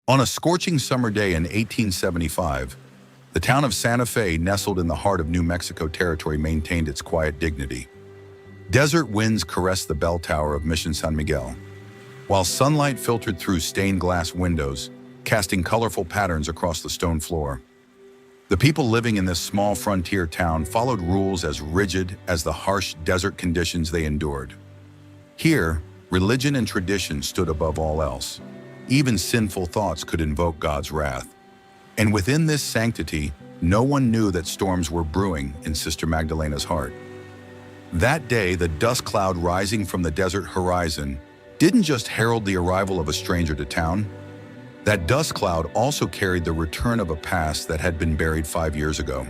On a scorching summer day in 1875, the town of Santa Fe, nestled in the heart of New Mexico territory, maintained its quiet dignity. Desert winds caressed the bell tower of Mission San Miguel, while sunlight filtered through stained glass windows, casting colorful patterns across the stone floor. The people living in this small frontier town followed rules as rigid as the harsh desert conditions they endured. Here, religion and tradition stood above all else. Even sinful thoughts could invoke God's wrath. And within this sanctity, no one knew that storms were brewing in Sister Magdalena's heart. That day, the dust cloud rising from the desert horizon didn't just herald the arrival of a stranger to town. That dust cloud also carried the return of a past that had been buried 5 years ago.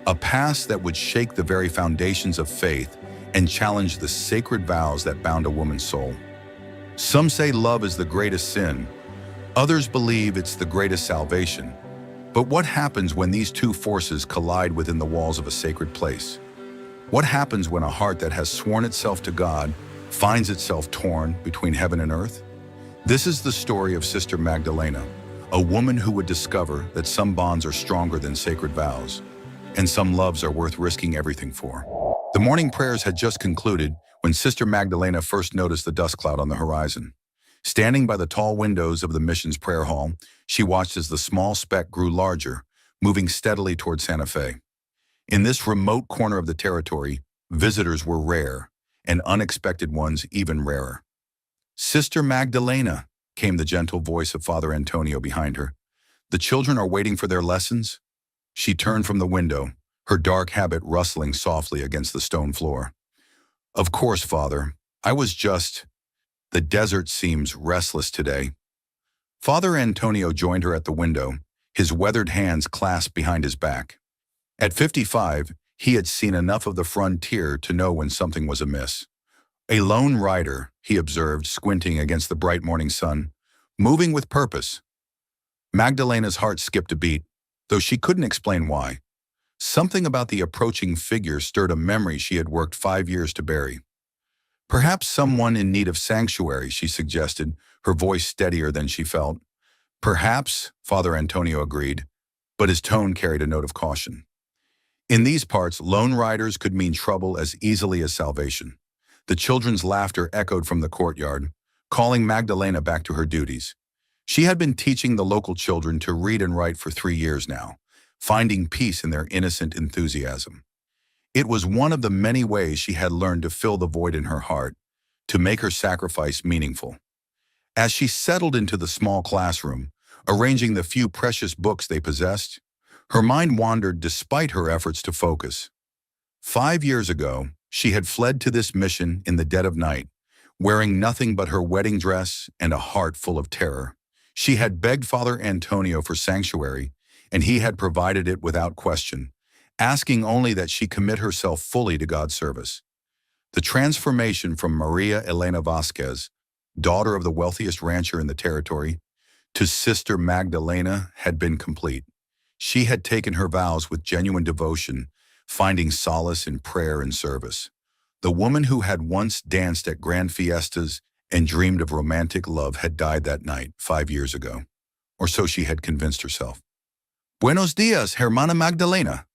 A past that would shake the very foundations of faith and challenge the sacred vows that bound a woman's soul. Some say love is the greatest sin. Others believe it's the greatest salvation. But what happens when these two forces collide within the walls of a sacred place? What happens when a heart that has sworn itself to God finds itself torn between heaven and earth? This is the story of Sister Magdalena, a woman who would discover that some bonds are stronger than sacred vows, and some loves are worth risking everything for. The morning prayers had just concluded when Sister Magdalena first noticed the dust cloud on the horizon. Standing by the tall windows of the mission's prayer hall, she watched as the small speck grew larger, moving steadily toward Santa Fe. In this remote corner of the territory, visitors were rare, and unexpected ones even rarer. "Sister Magdalena," came the gentle voice of Father Antonio behind her. "The children are waiting for their lessons?" She turned from the window, her dark habit rustling softly against the stone floor. "Of course, Father. I was just... The desert seems restless today." Father Antonio joined her at the window, his weathered hands clasped behind his back. At 55, he had seen enough of the frontier to know when something was amiss. "A lone rider," he observed, squinting against the bright morning sun, "moving with purpose." Magdalena's heart skipped a beat, though she couldn't explain why. Something about the approaching figure stirred a memory she had worked 5 years to bury. "Perhaps someone in need of sanctuary," she suggested, her voice steadier than she felt. "Perhaps," Father Antonio agreed, but his tone carried a note of caution. In these parts, lone riders could mean trouble as easily as salvation. The children's laughter echoed from the courtyard, calling Magdalena back to her duties. She had been teaching the local children to read and write for 3 years now, finding peace in their innocent enthusiasm. It was one of the many ways she had learned to fill the void in her heart, to make her sacrifice meaningful. As she settled into the small classroom, arranging the few precious books they possessed, her mind wandered despite her efforts to focus. 5 years ago, she had fled to this mission in the dead of night, wearing nothing but her wedding dress and a heart full of terror. She had begged Father Antonio for sanctuary, and he had provided it without question, asking only that she commit herself fully to God's service. The transformation from Maria Elena Vasquez, daughter of the wealthiest rancher in the territory, to Sister Magdalena had been complete. She had taken her vows with genuine devotion, finding solace in prayer and service. The woman who had once danced at grand fiestas and dreamed of romantic love had died that night 5 years ago, or so she had convinced herself. "Buenos dias, Hermana Magdalena."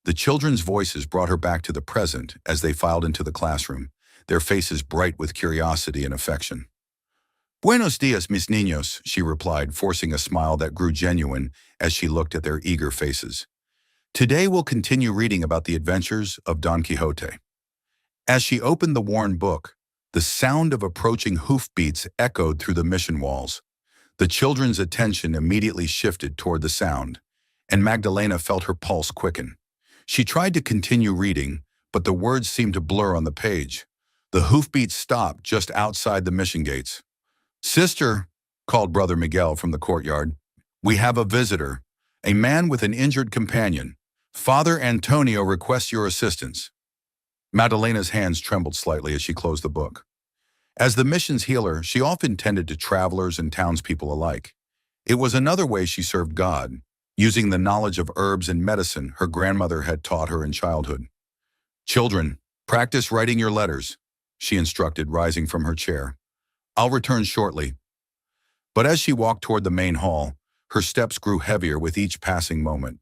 The children's voices brought her back to the present as they filed into the classroom, their faces bright with curiosity and affection. "Buenos dias, mis niños," she replied, forcing a smile that grew genuine as she looked at their eager faces. "Today we'll continue reading about the adventures of Don Quixote." As she opened the worn book, the sound of approaching hoofbeats echoed through the mission walls. The children's attention immediately shifted toward the sound, and Magdalena felt her pulse quicken. She tried to continue reading, but the words seemed to blur on the page. The hoofbeats stopped just outside the mission gates. "Sister," called Brother Miguel from the courtyard, "we have a visitor, a man with an injured companion. Father Antonio requests your assistance." Magdalena's hands trembled slightly as she closed the book. As the mission's healer, she often tended to travelers and townspeople alike. It was another way she served God, using the knowledge of herbs and medicine her grandmother had taught her in childhood. "Children, practice writing your letters," she instructed, rising from her chair. "I'll return shortly." But as she walked toward the main hall, her steps grew heavier with each passing moment.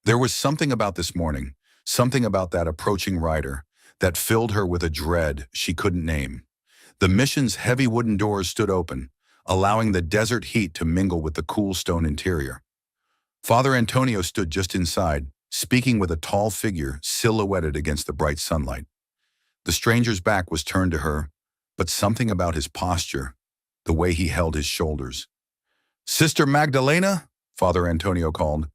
There was something about this morning, something about that approaching rider, that filled her with a dread she couldn't name. The mission's heavy wooden doors stood open, allowing the desert heat to mingle with the cool stone interior. Father Antonio stood just inside, speaking with a tall figure silhouetted against the bright sunlight. The stranger's back was turned to her, but something about his posture, the way he held his shoulders. "Sister Magdalena," Father Antonio called,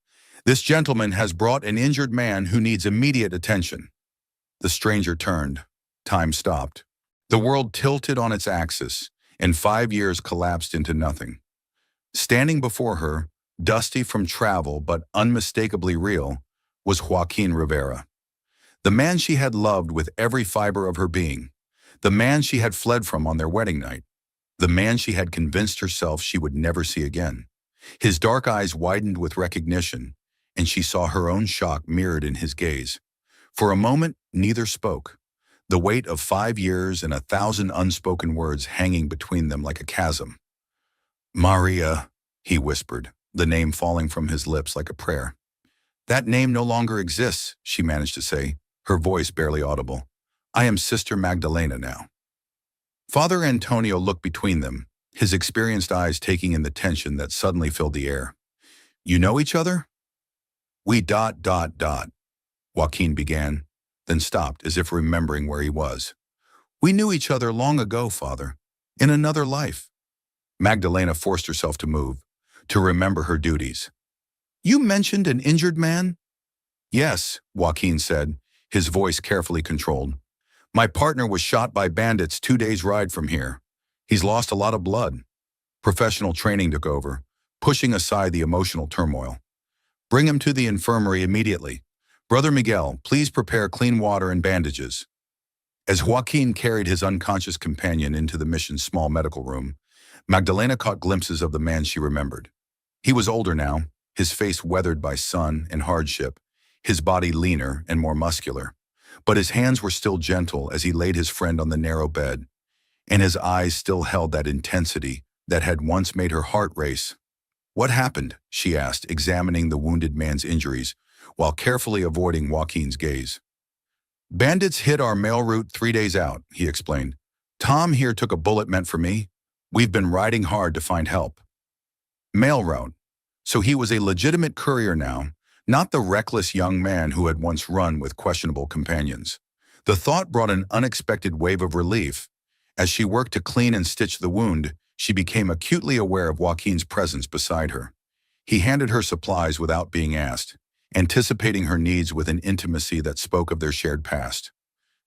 "this gentleman has brought an injured man who needs immediate attention." The stranger turned. Time stopped. The world tilted on its axis, and 5 years collapsed into nothing. Standing before her, dusty from travel but unmistakably real, was Joaquin Rivera. The man she had loved with every fiber of her being. The man she had fled from on their wedding night. The man she had convinced herself she would never see again. His dark eyes widened with recognition, and she saw her own shock mirrored in his gaze. For a moment, neither spoke, the weight of 5 years and 1,000 unspoken words hanging between them like a chasm. "Maria," he whispered, the name falling from his lips like a prayer. "That name no longer exists," she managed to say, her voice barely audible. "I am Sister Magdalena now." Father Antonio looked between them, his experienced eyes taking in the tension that suddenly filled the air. "You know each other?" "We ... Joaquin began, then stopped as if remembering where he was. "We knew each other long ago, Father, in another life." Magdalena forced herself to move, to remember her duties. "You mentioned an injured man?" "Yes," Joaquin said, his voice carefully controlled. "My partner was shot by bandits 2 days' ride from here. He's lost a lot of blood." Professional training took over, pushing aside the emotional turmoil. "Bring him to the infirmary immediately. Brother Miguel, please prepare clean water and bandages." As Joaquin carried his unconscious companion into the mission's small medical room, Magdalena caught glimpses of the man she remembered. He was older now, his face weathered by sun and hardship, his body leaner and more muscular. But his hands were still gentle as he laid his friend on the narrow bed, and his eyes still held that intensity that had once made her heart race. "What happened?" she asked, examining the wounded man's injuries, while carefully avoiding Joaquin's gaze. "Bandits hit our mail route 3 days out," he explained. "Tom here took a bullet meant for me. We've been riding hard to find help." Mail route. So he was a legitimate courier now, not the reckless young man who had once run with questionable companions. The thought brought an unexpected wave of relief. As she worked to clean and stitch the wound, she became acutely aware of Joaquin's presence beside her. He handed her supplies without being asked, anticipating her needs with an intimacy that spoke of their shared past.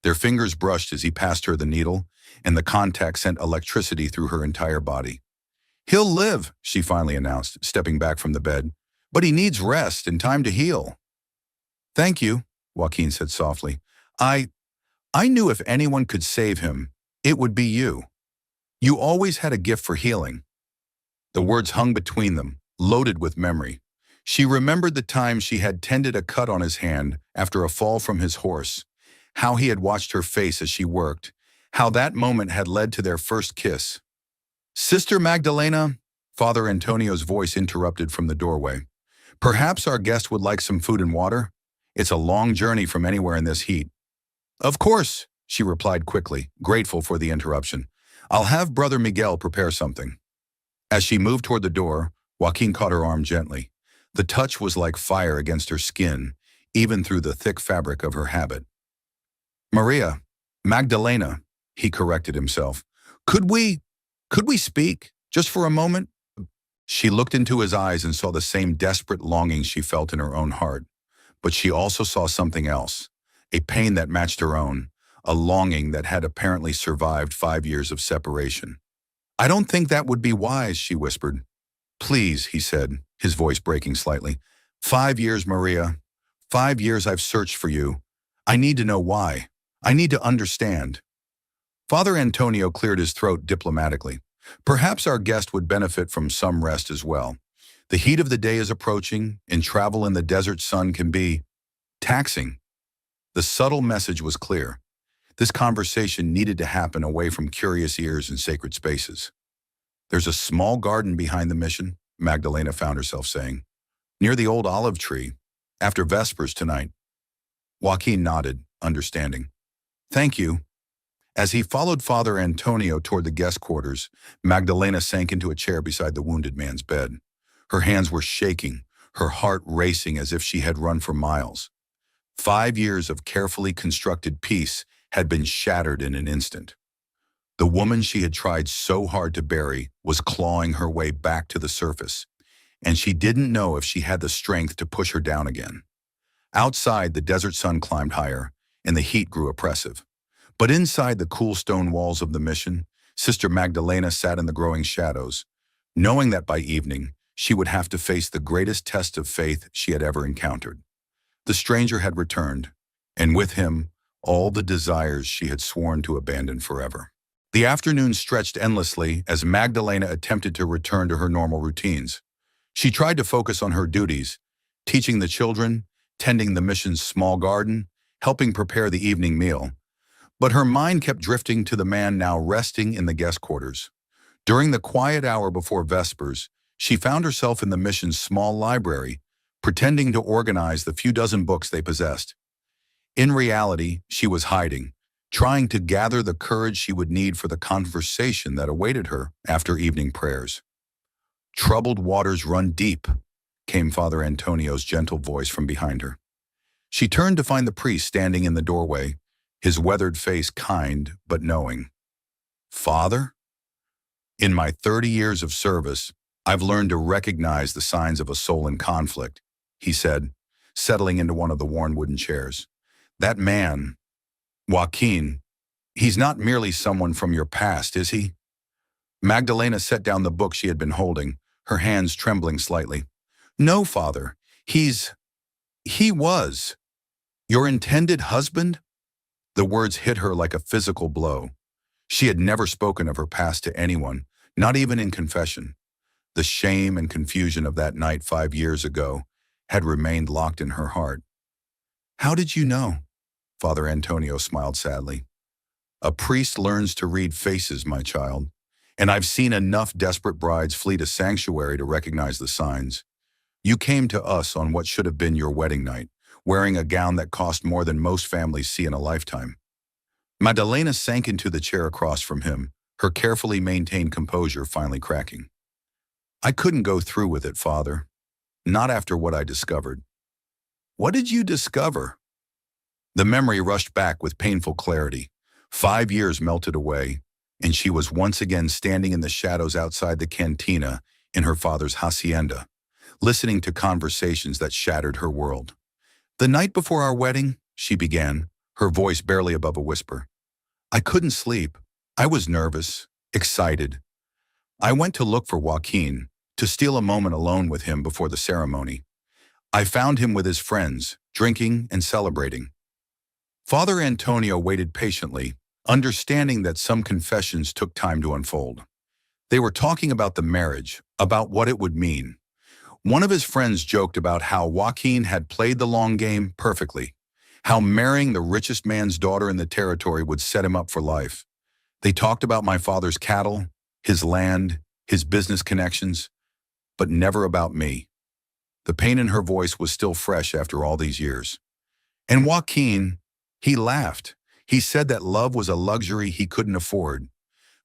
Their fingers brushed as he passed her the needle, and the contact sent electricity through her entire body. "He'll live," she finally announced, stepping back from the bed. "But he needs rest and time to heal." "Thank you," Joaquin said softly. I knew if anyone could save him, it would be you. You always had a gift for healing." The words hung between them, loaded with memory. She remembered the time she had tended a cut on his hand after a fall from his horse, how he had watched her face as she worked, how that moment had led to their first kiss. "Sister Magdalena," Father Antonio's voice interrupted from the doorway. "Perhaps our guest would like some food and water? It's a long journey from anywhere in this heat." "Of course," she replied quickly, grateful for the interruption. "I'll have Brother Miguel prepare something." As she moved toward the door, Joaquin caught her arm gently. The touch was like fire against her skin, even through the thick fabric of her habit. "Maria, Magdalena," he corrected himself. Could we speak, just for a moment?" She looked into his eyes and saw the same desperate longing she felt in her own heart. But she also saw something else, a pain that matched her own, a longing that had apparently survived 5 years of separation. "I don't think that would be wise," she whispered. "Please," he said, his voice breaking slightly. 5 years, Maria. 5 years I've searched for you. I need to know why. I need to understand." Father Antonio cleared his throat diplomatically. "Perhaps our guest would benefit from some rest as well. The heat of the day is approaching, and travel in the desert sun can be taxing." The subtle message was clear. This conversation needed to happen away from curious ears and sacred spaces. There's a small garden behind the mission, Magdalena found herself saying, near the old olive tree, after Vespers tonight. Joaquin nodded, understanding. Thank you. As he followed Father Antonio toward the guest quarters, Magdalena sank into a chair beside the wounded man's bed. Her hands were shaking, her heart racing as if she had run for miles. 5 years of carefully constructed peace had been shattered in an instant. The woman she had tried so hard to bury was clawing her way back to the surface, and she didn't know if she had the strength to push her down again. Outside, the desert sun climbed higher, and the heat grew oppressive. But inside the cool stone walls of the mission, Sister Magdalena sat in the growing shadows, knowing that by evening, she would have to face the greatest test of faith she had ever encountered. The stranger had returned, and with him, all the desires she had sworn to abandon forever. The afternoon stretched endlessly as Magdalena attempted to return to her normal routines. She tried to focus on her duties, teaching the children, tending the mission's small garden, helping prepare the evening meal. But her mind kept drifting to the man now resting in the guest quarters. During the quiet hour before Vespers, she found herself in the mission's small library, pretending to organize the few dozen books they possessed. In reality, she was hiding, trying to gather the courage she would need for the conversation that awaited her after evening prayers. "Troubled waters run deep," came Father Antonio's gentle voice from behind her. She turned to find the priest standing in the doorway, his weathered face kind but knowing. "Father? In my 30 years of service, I've learned to recognize the signs of a soul in conflict," he said, settling into one of the worn wooden chairs. "That man, Joaquin, he's not merely someone from your past, is he?" Magdalena set down the book she had been holding, her hands trembling slightly. "No, Father, he was. Your intended husband?" The words hit her like a physical blow. She had never spoken of her past to anyone, not even in confession. The shame and confusion of that night 5 years ago had remained locked in her heart. "How did you know?" Father Antonio smiled sadly. "A priest learns to read faces, my child, and I've seen enough desperate brides flee to sanctuary to recognize the signs. You came to us on what should have been your wedding night, wearing a gown that cost more than most families see in a lifetime." Magdalena sank into the chair across from him, her carefully maintained composure finally cracking. "I couldn't go through with it, Father. Not after what I discovered." "What did you discover?" The memory rushed back with painful clarity. 5 years melted away, and she was once again standing in the shadows outside the cantina in her father's hacienda, listening to conversations that shattered her world. "The night before our wedding," she began, her voice barely above a whisper, "I couldn't sleep. I was nervous, excited. I went to look for Joaquin, to steal a moment alone with him before the ceremony. I found him with his friends, drinking and celebrating." Father Antonio waited patiently, understanding that some confessions took time to unfold. They were talking about the marriage, about what it would mean. One of his friends joked about how Joaquin had played the long game perfectly, how marrying the richest man's daughter in the territory would set him up for life. They talked about my father's cattle, his land, his business connections, but never about me. The pain in her voice was still fresh after all these years. "And Joaquin, he laughed. He said that love was a luxury he couldn't afford,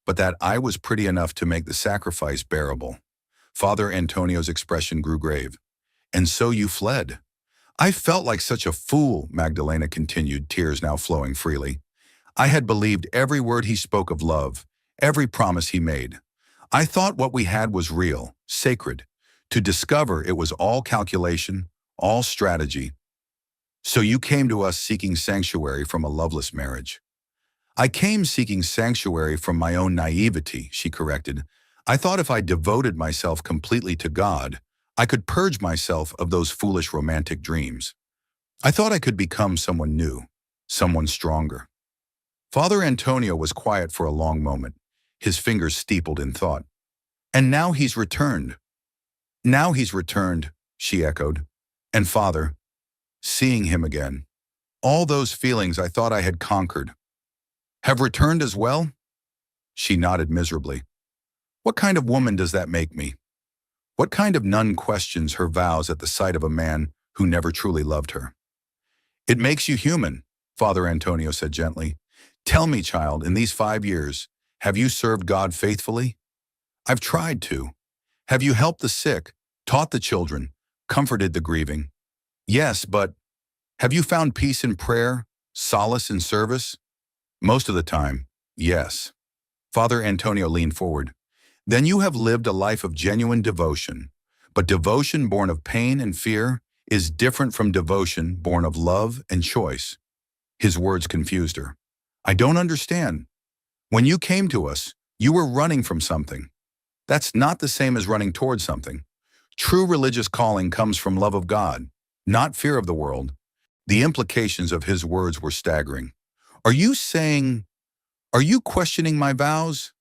but that I was pretty enough to make the sacrifice bearable." Father Antonio's expression grew grave. "And so you fled." "I felt like such a fool," Magdalena continued, tears now flowing freely. "I had believed every word he spoke of love, every promise he made. I thought what we had was real, sacred, to discover it was all calculation, all strategy." "So you came to us seeking sanctuary from a loveless marriage." "I came seeking sanctuary from my own naivety," she corrected. "I thought if I devoted myself completely to God, I could purge myself of those foolish romantic dreams. I thought I could become someone new, someone stronger." Father Antonio was quiet for a long moment, his fingers steepled in thought. "And now he's returned." "Now he's returned," she echoed. "And Father, seeing him again, all those feelings I thought I had conquered, have returned as well?" She nodded miserably. What kind of woman does that make me? What kind of nun questions her vows at the sight of a man who never truly loved her? It makes you human, Father Antonio said gently. Tell me, child, in these 5 years, have you served God faithfully? I've tried to. Have you helped the sick, taught the children, comforted the grieving? Yes, but have you found peace in prayer, solace in service? Most of the time, yes. Father Antonio leaned forward. Then you have lived a life of genuine devotion. But devotion born of pain and fear is different from devotion born of love and choice. His words confused her. I don't understand. When you came to us, you were running from something. That's not the same as running towards something. True religious calling comes from love of God, not fear of the world. The implications of his words were staggering. Are you questioning my vows?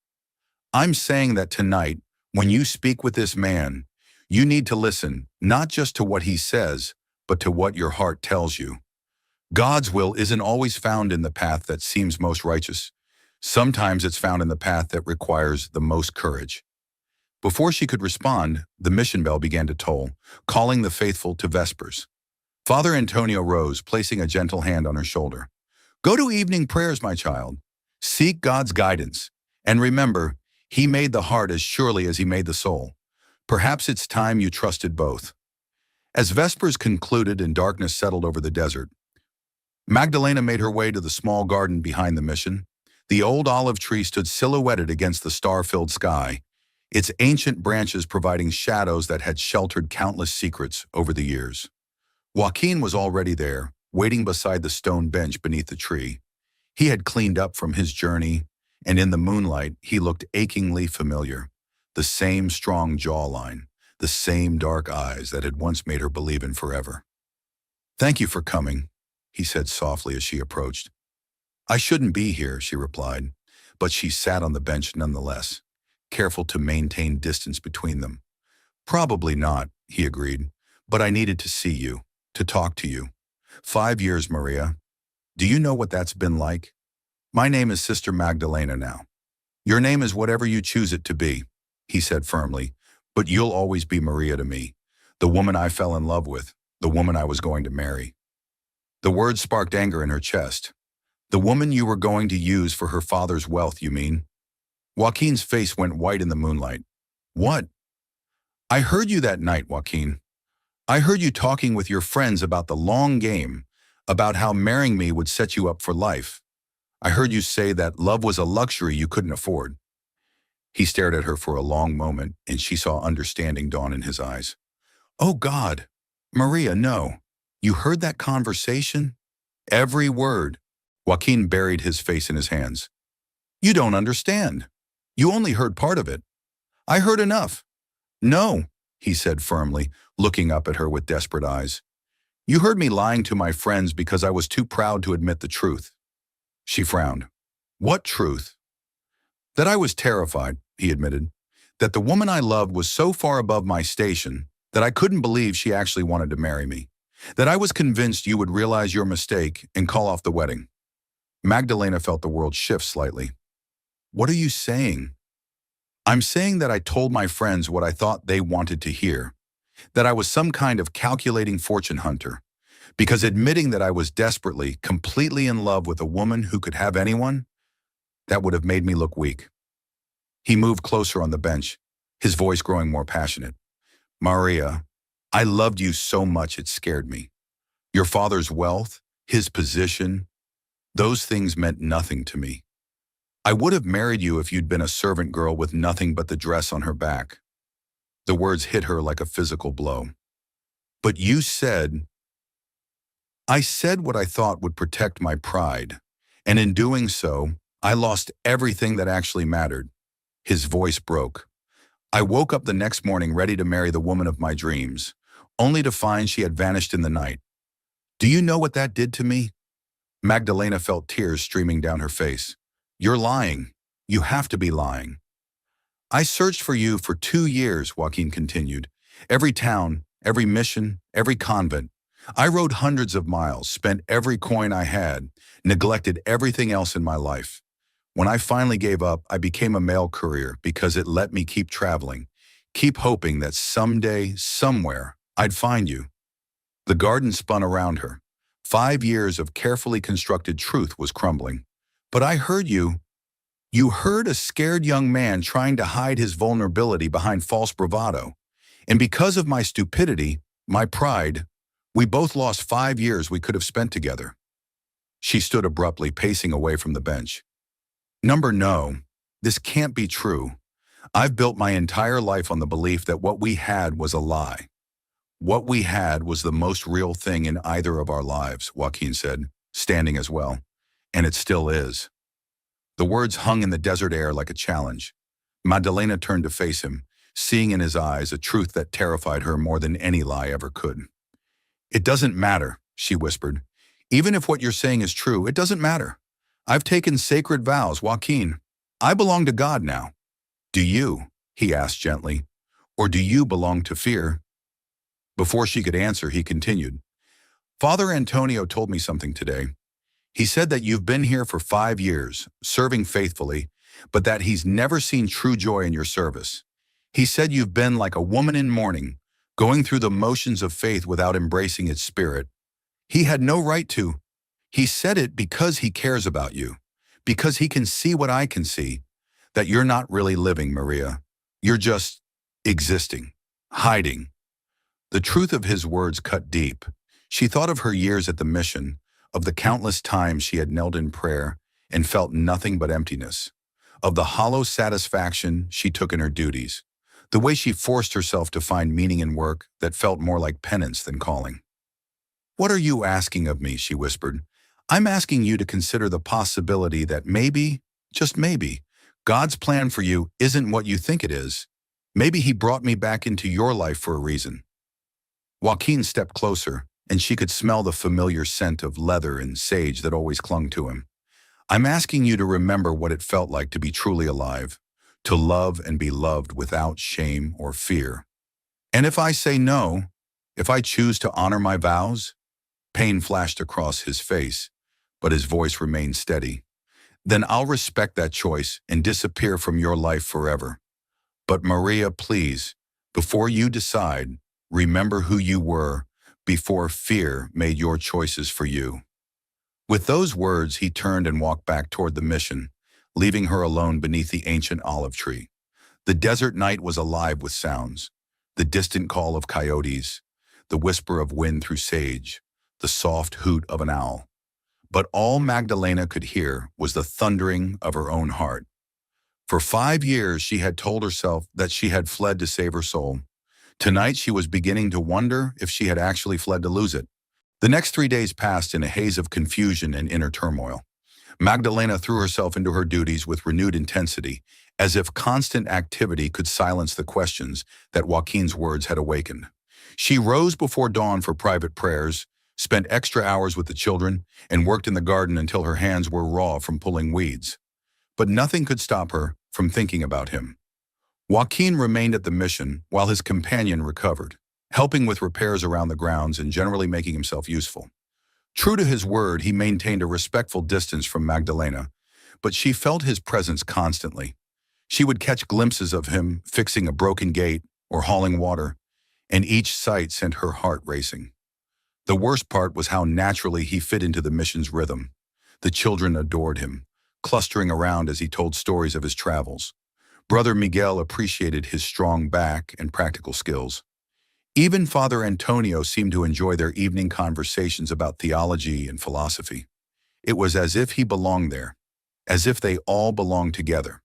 I'm saying that tonight, when you speak with this man, you need to listen not just to what he says, but to what your heart tells you. God's will isn't always found in the path that seems most righteous. Sometimes it's found in the path that requires the most courage. Before she could respond, the mission bell began to toll, calling the faithful to Vespers. Father Antonio rose, placing a gentle hand on her shoulder. Go to evening prayers, my child. Seek God's guidance. And remember, he made the heart as surely as he made the soul. Perhaps it's time you trusted both. As Vespers concluded and darkness settled over the desert, Magdalena made her way to the small garden behind the mission. The old olive tree stood silhouetted against the star-filled sky, its ancient branches providing shadows that had sheltered countless secrets over the years. Joaquin was already there, waiting beside the stone bench beneath the tree. He had cleaned up from his journey, and in the moonlight, he looked achingly familiar. The same strong jawline, the same dark eyes that had once made her believe in forever. Thank you for coming, he said softly as she approached. I shouldn't be here, she replied, but she sat on the bench nonetheless, careful to maintain distance between them. Probably not, he agreed, but I needed to see you, to talk to you. 5 years, Maria. Do you know what that's been like? My name is Sister Magdalena now. Your name is whatever you choose it to be, he said firmly, but you'll always be Maria to me, the woman I fell in love with, the woman I was going to marry. The words sparked anger in her chest. The woman you were going to use for her father's wealth, you mean? Joaquin's face went white in the moonlight. What? I heard you that night, Joaquin. I heard you talking with your friends about the long game, about how marrying me would set you up for life. I heard you say that love was a luxury you couldn't afford. He stared at her for a long moment, and she saw understanding dawn in his eyes. Oh God, Maria, no. You heard that conversation? Every word. Joaquin buried his face in his hands. You don't understand. You only heard part of it. I heard enough. No, he said firmly, looking up at her with desperate eyes. You heard me lying to my friends because I was too proud to admit the truth. She frowned. What truth? That I was terrified, he admitted. That the woman I loved was so far above my station that I couldn't believe she actually wanted to marry me. That I was convinced you would realize your mistake and call off the wedding. Magdalena felt the world shift slightly. What are you saying? I'm saying that I told my friends what I thought they wanted to hear. That I was some kind of calculating fortune hunter. Because admitting that I was desperately, completely in love with a woman who could have anyone, that would have made me look weak. He moved closer on the bench, his voice growing more passionate. Maria, I loved you so much it scared me. Your father's wealth, his position, those things meant nothing to me. I would have married you if you'd been a servant girl with nothing but the dress on her back. The words hit her like a physical blow. But you said, I said what I thought would protect my pride, and in doing so, I lost everything that actually mattered. His voice broke. I woke up the next morning ready to marry the woman of my dreams, only to find she had vanished in the night. Do you know what that did to me? Magdalena felt tears streaming down her face. You're lying. You have to be lying. I searched for you for 2 years, Joaquin continued. Every town, every mission, every convent. I rode hundreds of miles, spent every coin I had, neglected everything else in my life. When I finally gave up, I became a mail courier because it let me keep traveling, keep hoping that someday, somewhere, I'd find you. The garden spun around her. 5 years of carefully constructed truth was crumbling. But I heard you. You heard a scared young man trying to hide his vulnerability behind false bravado. And because of my stupidity, my pride, we both lost 5 years we could have spent together. She stood abruptly, pacing away from the bench. No, this can't be true. I've built my entire life on the belief that what we had was a lie. What we had was the most real thing in either of our lives, Joaquin said, standing as well. And it still is. The words hung in the desert air like a challenge. Magdalena turned to face him, seeing in his eyes a truth that terrified her more than any lie ever could. It doesn't matter, she whispered. Even if what you're saying is true, it doesn't matter. I've taken sacred vows, Joaquin. I belong to God now. Do you? He asked gently. Or do you belong to fear? Before she could answer, he continued. Father Antonio told me something today. He said that you've been here for 5 years, serving faithfully, but that he's never seen true joy in your service. He said you've been like a woman in mourning, going through the motions of faith without embracing its spirit. He had no right to. He said it because he cares about you, because he can see what I can see, that you're not really living, Maria. You're just existing, hiding. The truth of his words cut deep. She thought of her years at the mission, of the countless times she had knelt in prayer and felt nothing but emptiness, of the hollow satisfaction she took in her duties, the way she forced herself to find meaning in work that felt more like penance than calling. What are you asking of me? She whispered. I'm asking you to consider the possibility that maybe, just maybe, God's plan for you isn't what you think it is. Maybe he brought me back into your life for a reason. Joaquin stepped closer, and she could smell the familiar scent of leather and sage that always clung to him. I'm asking you to remember what it felt like to be truly alive, to love and be loved without shame or fear. And if I say no, if I choose to honor my vows, pain flashed across his face, but his voice remained steady. Then I'll respect that choice and disappear from your life forever. But Maria, please, before you decide, remember who you were before fear made your choices for you. With those words, he turned and walked back toward the mission, leaving her alone beneath the ancient olive tree. The desert night was alive with sounds, the distant call of coyotes, the whisper of wind through sage, the soft hoot of an owl. But all Magdalena could hear was the thundering of her own heart. For 5 years, she had told herself that she had fled to save her soul. Tonight, she was beginning to wonder if she had actually fled to lose it. The next 3 days passed in a haze of confusion and inner turmoil. Magdalena threw herself into her duties with renewed intensity, as if constant activity could silence the questions that Joaquin's words had awakened. She rose before dawn for private prayers, spent extra hours with the children, and worked in the garden until her hands were raw from pulling weeds. But nothing could stop her from thinking about him. Joaquin remained at the mission while his companion recovered, helping with repairs around the grounds and generally making himself useful. True to his word, he maintained a respectful distance from Magdalena, but she felt his presence constantly. She would catch glimpses of him fixing a broken gate or hauling water, and each sight sent her heart racing. The worst part was how naturally he fit into the mission's rhythm. The children adored him, clustering around as he told stories of his travels. Brother Miguel appreciated his strong back and practical skills. Even Father Antonio seemed to enjoy their evening conversations about theology and philosophy. It was as if he belonged there, as if they all belonged together.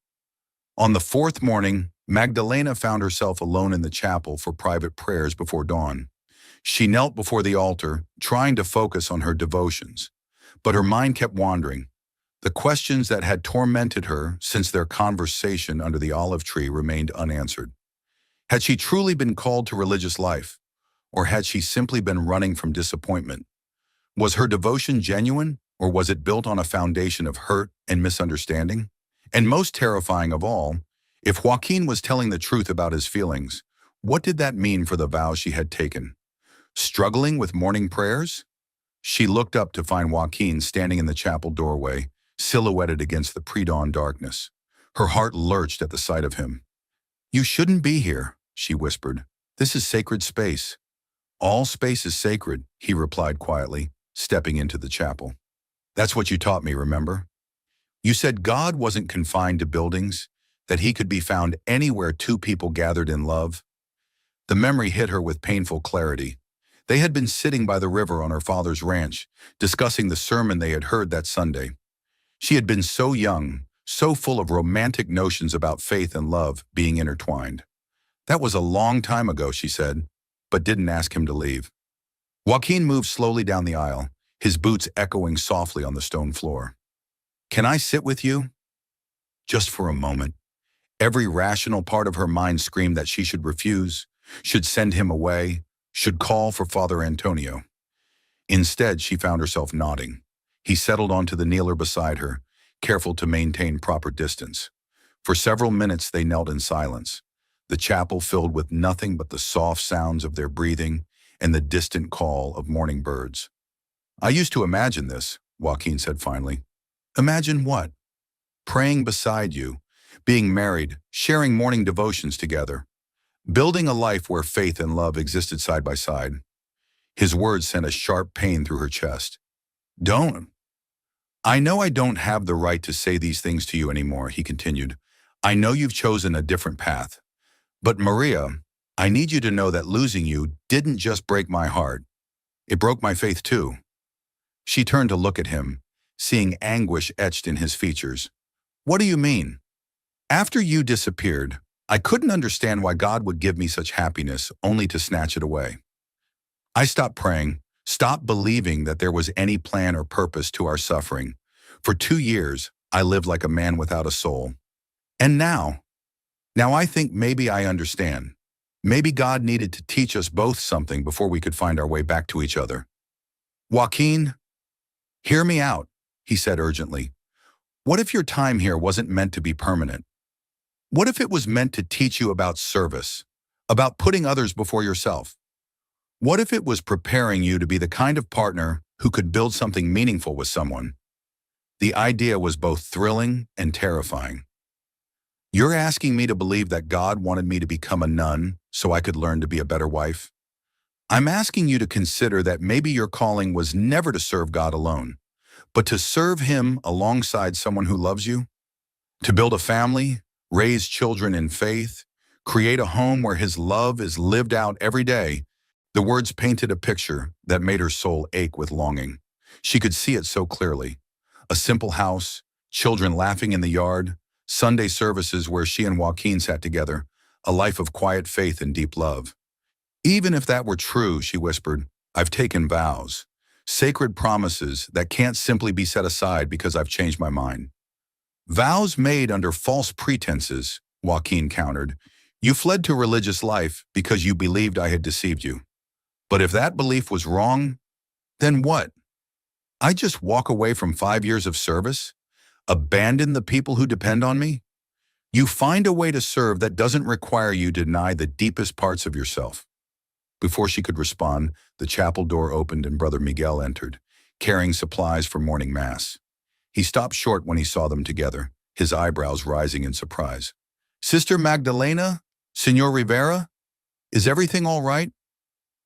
On the 4th morning, Magdalena found herself alone in the chapel for private prayers before dawn. She knelt before the altar, trying to focus on her devotions, but her mind kept wandering. The questions that had tormented her since their conversation under the olive tree remained unanswered. Had she truly been called to religious life, or had she simply been running from disappointment? Was her devotion genuine, or was it built on a foundation of hurt and misunderstanding? And most terrifying of all, if Joaquin was telling the truth about his feelings, what did that mean for the vows she had taken? Struggling with morning prayers? She looked up to find Joaquin standing in the chapel doorway, silhouetted against the pre-dawn darkness. Her heart lurched at the sight of him. "You shouldn't be here," she whispered. "This is sacred space." "All space is sacred," he replied quietly, stepping into the chapel. "That's what you taught me, remember? You said God wasn't confined to buildings, that he could be found anywhere two people gathered in love." The memory hit her with painful clarity. They had been sitting by the river on her father's ranch, discussing the sermon they had heard that Sunday. She had been so young, so full of romantic notions about faith and love being intertwined. "That was a long time ago," she said, but didn't ask him to leave. Joaquin moved slowly down the aisle, his boots echoing softly on the stone floor. "Can I sit with you?" Just for a moment. Every rational part of her mind screamed that she should refuse, should send him away, should call for Father Antonio. Instead, she found herself nodding. He settled onto the kneeler beside her, careful to maintain proper distance. For several minutes they knelt in silence, the chapel filled with nothing but the soft sounds of their breathing and the distant call of morning birds. "I used to imagine this," Joaquin said finally. "Imagine what?" "Praying beside you, being married, sharing morning devotions together, building a life where faith and love existed side by side." His words sent a sharp pain through her chest. "Don't. I know I don't have the right to say these things to you anymore," he continued. "I know you've chosen a different path. But Maria, I need you to know that losing you didn't just break my heart. It broke my faith too." She turned to look at him, seeing anguish etched in his features. "What do you mean?" "After you disappeared, I couldn't understand why God would give me such happiness only to snatch it away. I stopped praying, stopped believing that there was any plan or purpose to our suffering. For 2 years, I lived like a man without a soul. And now I think maybe I understand. Maybe God needed to teach us both something before we could find our way back to each other." "Joaquin, hear me out," he said urgently. "What if your time here wasn't meant to be permanent? What if it was meant to teach you about service, about putting others before yourself? What if it was preparing you to be the kind of partner who could build something meaningful with someone?" The idea was both thrilling and terrifying. "You're asking me to believe that God wanted me to become a nun so I could learn to be a better wife? I'm asking you to consider that maybe your calling was never to serve God alone, but to serve him alongside someone who loves you? To build a family, raise children in faith, create a home where his love is lived out every day." The words painted a picture that made her soul ache with longing. She could see it so clearly. A simple house, children laughing in the yard, Sunday services where she and Joaquin sat together, a life of quiet faith and deep love. "Even if that were true," she whispered, "I've taken vows, sacred promises that can't simply be set aside because I've changed my mind." "Vows made under false pretenses," Joaquin countered. "You fled to religious life because you believed I had deceived you. But if that belief was wrong, then what? I just walk away from 5 years of service? Abandon the people who depend on me? You find a way to serve that doesn't require you to deny the deepest parts of yourself." Before she could respond, the chapel door opened and Brother Miguel entered, carrying supplies for morning mass. He stopped short when he saw them together, his eyebrows rising in surprise. "Sister Magdalena? Senor Rivera? Is everything all right?"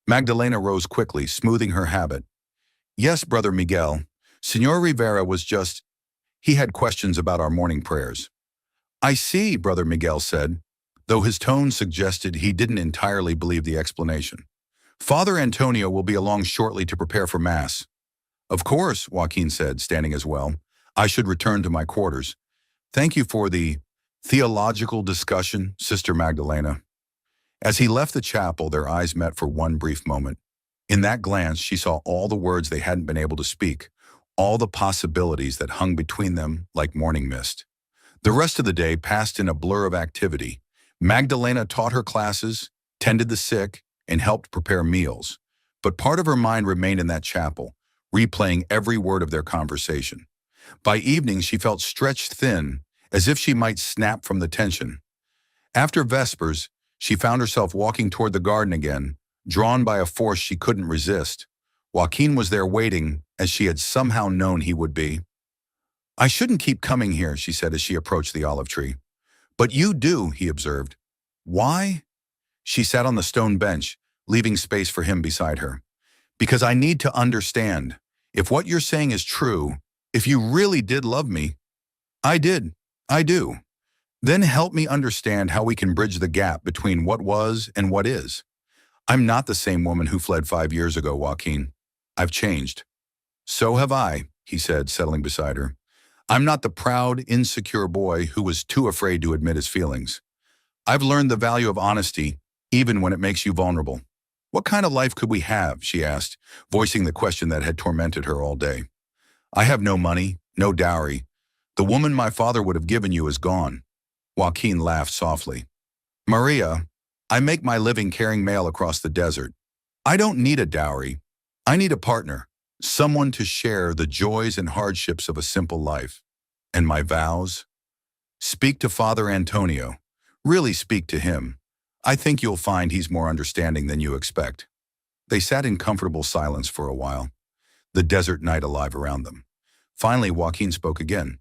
Magdalena rose quickly, smoothing her habit. "Yes, Brother Miguel. Senor Rivera was just... He had questions about our morning prayers." "I see," Brother Miguel said, though his tone suggested he didn't entirely believe the explanation. "Father Antonio will be along shortly to prepare for Mass." "Of course," Joaquin said, standing as well. "I should return to my quarters. Thank you for the theological discussion, Sister Magdalena." As he left the chapel, their eyes met for one brief moment. In that glance, she saw all the words they hadn't been able to speak, all the possibilities that hung between them like morning mist. The rest of the day passed in a blur of activity. Magdalena taught her classes, tended the sick, and helped prepare meals. But part of her mind remained in that chapel, replaying every word of their conversation. By evening, she felt stretched thin, as if she might snap from the tension. After Vespers, she found herself walking toward the garden again, drawn by a force she couldn't resist. Joaquin was there waiting, as she had somehow known he would be. I shouldn't keep coming here, she said as she approached the olive tree. But you do, he observed. Why? She sat on the stone bench, leaving space for him beside her. Because I need to understand. If what you're saying is true, if you really did love me, I did. I do. Then help me understand how we can bridge the gap between what was and what is. I'm not the same woman who fled 5 years ago, Joaquin. I've changed. So have I, he said, settling beside her. I'm not the proud, insecure boy who was too afraid to admit his feelings. I've learned the value of honesty, even when it makes you vulnerable. What kind of life could we have, she asked, voicing the question that had tormented her all day. I have no money, no dowry. The woman my father would have given you is gone. Joaquin laughed softly. Maria, I make my living carrying mail across the desert. I don't need a dowry. I need a partner, someone to share the joys and hardships of a simple life. And my vows? Speak to Father Antonio. Really speak to him. I think you'll find he's more understanding than you expect. They sat in comfortable silence for a while, the desert night alive around them. Finally, Joaquin spoke again.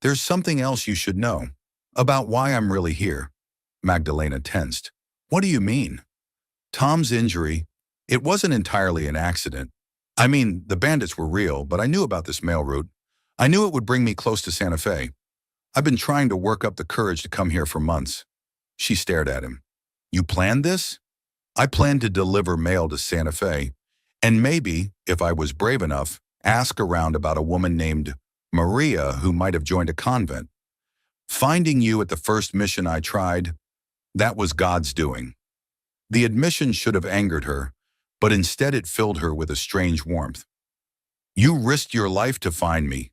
There's something else you should know. About why I'm really here. Magdalena tensed. What do you mean? Tom's injury. It wasn't entirely an accident. I mean, the bandits were real, but I knew about this mail route. I knew it would bring me close to Santa Fe. I've been trying to work up the courage to come here for months. She stared at him. You planned this? I planned to deliver mail to Santa Fe, and maybe, if I was brave enough, ask around about a woman named Maria who might have joined a convent. Finding you at the first mission I tried, that was God's doing. The admission should have angered her, but instead it filled her with a strange warmth. You risked your life to find me.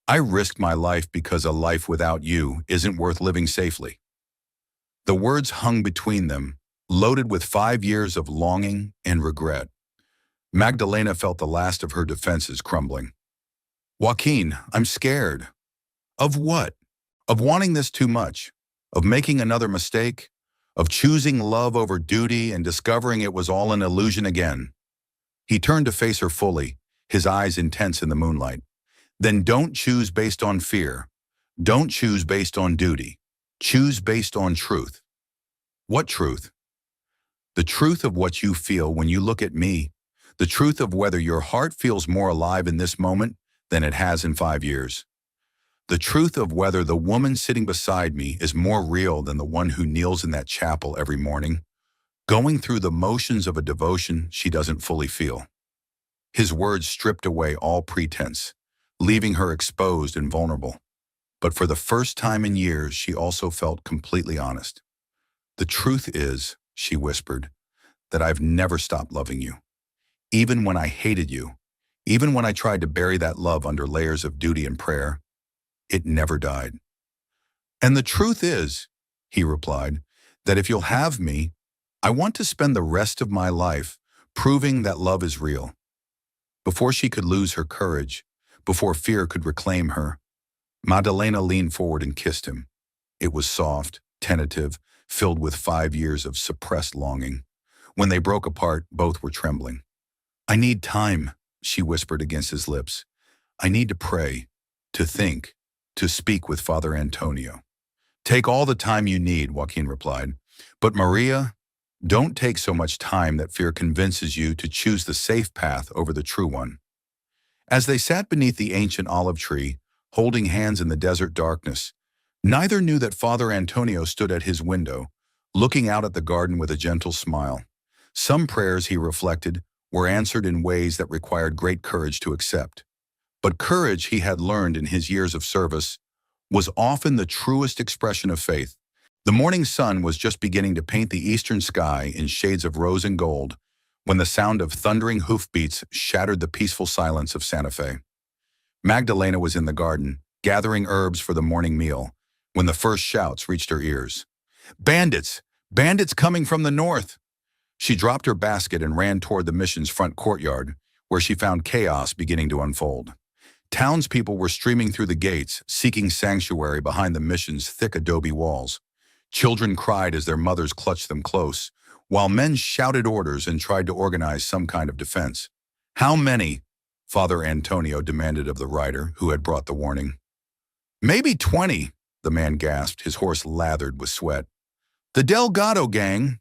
I risked my life because a life without you isn't worth living safely. The words hung between them, loaded with 5 years of longing and regret. Magdalena felt the last of her defenses crumbling. Joaquin, I'm scared. Of what? Of wanting this too much, of making another mistake, of choosing love over duty and discovering it was all an illusion again. He turned to face her fully, his eyes intense in the moonlight. Then don't choose based on fear. Don't choose based on duty. Choose based on truth. What truth? The truth of what you feel when you look at me. The truth of whether your heart feels more alive in this moment than it has in 5 years. The truth of whether the woman sitting beside me is more real than the one who kneels in that chapel every morning, going through the motions of a devotion she doesn't fully feel. His words stripped away all pretense, leaving her exposed and vulnerable. But for the first time in years, she also felt completely honest. The truth is, she whispered, that I've never stopped loving you. Even when I hated you, even when I tried to bury that love under layers of duty and prayer, it never died. And the truth is, he replied, that if you'll have me, I want to spend the rest of my life proving that love is real. Before she could lose her courage, before fear could reclaim her, Magdalena leaned forward and kissed him. It was soft, tentative, filled with 5 years of suppressed longing. When they broke apart, both were trembling. I need time, she whispered against his lips. I need to pray, to think, to speak with Father Antonio. Take all the time you need, Joaquin replied. But Maria, don't take so much time that fear convinces you to choose the safe path over the true one. As they sat beneath the ancient olive tree, holding hands in the desert darkness, neither knew that Father Antonio stood at his window, looking out at the garden with a gentle smile. Some prayers, he reflected, were answered in ways that required great courage to accept. But courage, he had learned in his years of service, was often the truest expression of faith. The morning sun was just beginning to paint the eastern sky in shades of rose and gold when the sound of thundering hoofbeats shattered the peaceful silence of Santa Fe. Magdalena was in the garden, gathering herbs for the morning meal, when the first shouts reached her ears. Bandits! Bandits coming from the north! She dropped her basket and ran toward the mission's front courtyard, where she found chaos beginning to unfold. Townspeople were streaming through the gates, seeking sanctuary behind the mission's thick adobe walls. Children cried as their mothers clutched them close, while men shouted orders and tried to organize some kind of defense. How many? Father Antonio demanded of the rider who had brought the warning. Maybe 20, the man gasped, his horse lathered with sweat. The Delgado gang.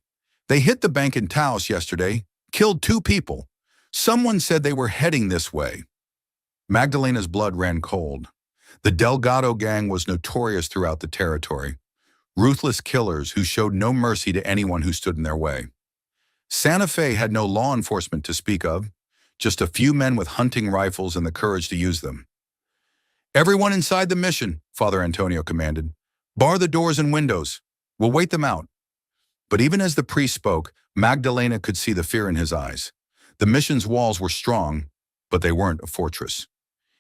They hit the bank in Taos yesterday, killed 2 people. Someone said they were heading this way. Magdalena's blood ran cold. The Delgado gang was notorious throughout the territory. Ruthless killers who showed no mercy to anyone who stood in their way. Santa Fe had no law enforcement to speak of, just a few men with hunting rifles and the courage to use them. Everyone inside the mission, Father Antonio commanded. Bar the doors and windows. We'll wait them out. But even as the priest spoke, Magdalena could see the fear in his eyes. The mission's walls were strong, but they weren't a fortress.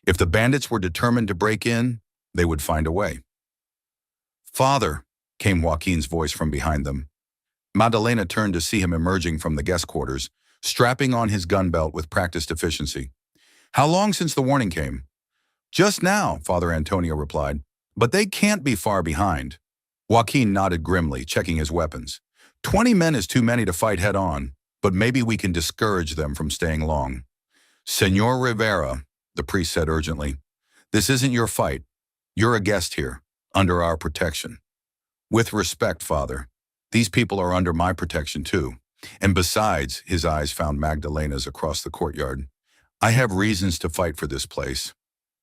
If the bandits were determined to break in, they would find a way. Father, came Joaquin's voice from behind them. Magdalena turned to see him emerging from the guest quarters, strapping on his gun belt with practiced efficiency. How long since the warning came? Just now, Father Antonio replied, but they can't be far behind. Joaquin nodded grimly, checking his weapons. 20 men is too many to fight head-on, but maybe we can discourage them from staying long. Senor Rivera, the priest said urgently, this isn't your fight. You're a guest here, under our protection. With respect, Father, these people are under my protection too. And besides, his eyes found Magdalena's across the courtyard. I have reasons to fight for this place.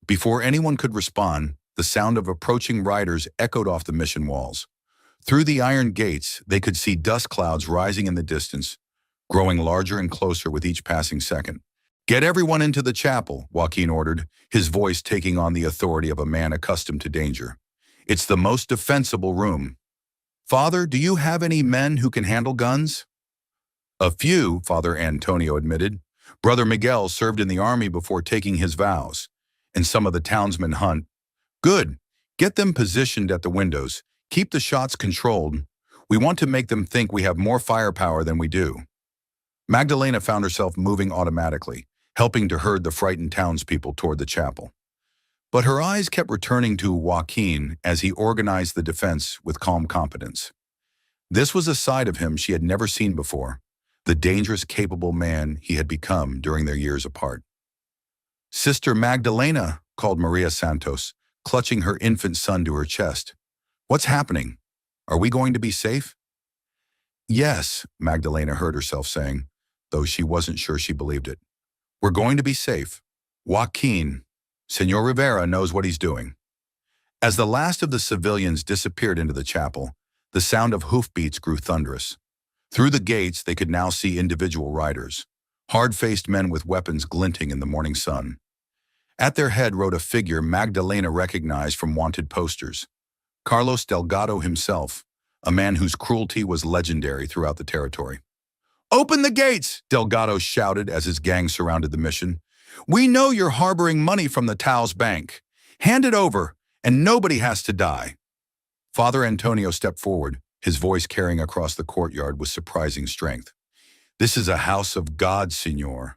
Before anyone could respond, the sound of approaching riders echoed off the mission walls. Through the iron gates, they could see dust clouds rising in the distance, growing larger and closer with each passing second. Get everyone into the chapel, Joaquin ordered, his voice taking on the authority of a man accustomed to danger. It's the most defensible room. Father, do you have any men who can handle guns? A few, Father Antonio admitted. Brother Miguel served in the army before taking his vows, and some of the townsmen hunt. Good. Get them positioned at the windows. Keep the shots controlled. We want to make them think we have more firepower than we do. Magdalena found herself moving automatically, helping to herd the frightened townspeople toward the chapel. But her eyes kept returning to Joaquin as he organized the defense with calm competence. This was a side of him she had never seen before, the dangerous, capable man he had become during their years apart. Sister Magdalena, called Maria Santos, clutching her infant son to her chest. What's happening? Are we going to be safe? Yes, Magdalena heard herself saying, though she wasn't sure she believed it. We're going to be safe. Joaquin, Senor Rivera knows what he's doing. As the last of the civilians disappeared into the chapel, the sound of hoofbeats grew thunderous. Through the gates, they could now see individual riders, hard-faced men with weapons glinting in the morning sun. At their head rode a figure Magdalena recognized from wanted posters. Carlos Delgado himself, a man whose cruelty was legendary throughout the territory. Open the gates, Delgado shouted as his gang surrounded the mission. We know you're harboring money from the Taos Bank. Hand it over, and nobody has to die. Father Antonio stepped forward, his voice carrying across the courtyard with surprising strength. This is a house of God, Senor.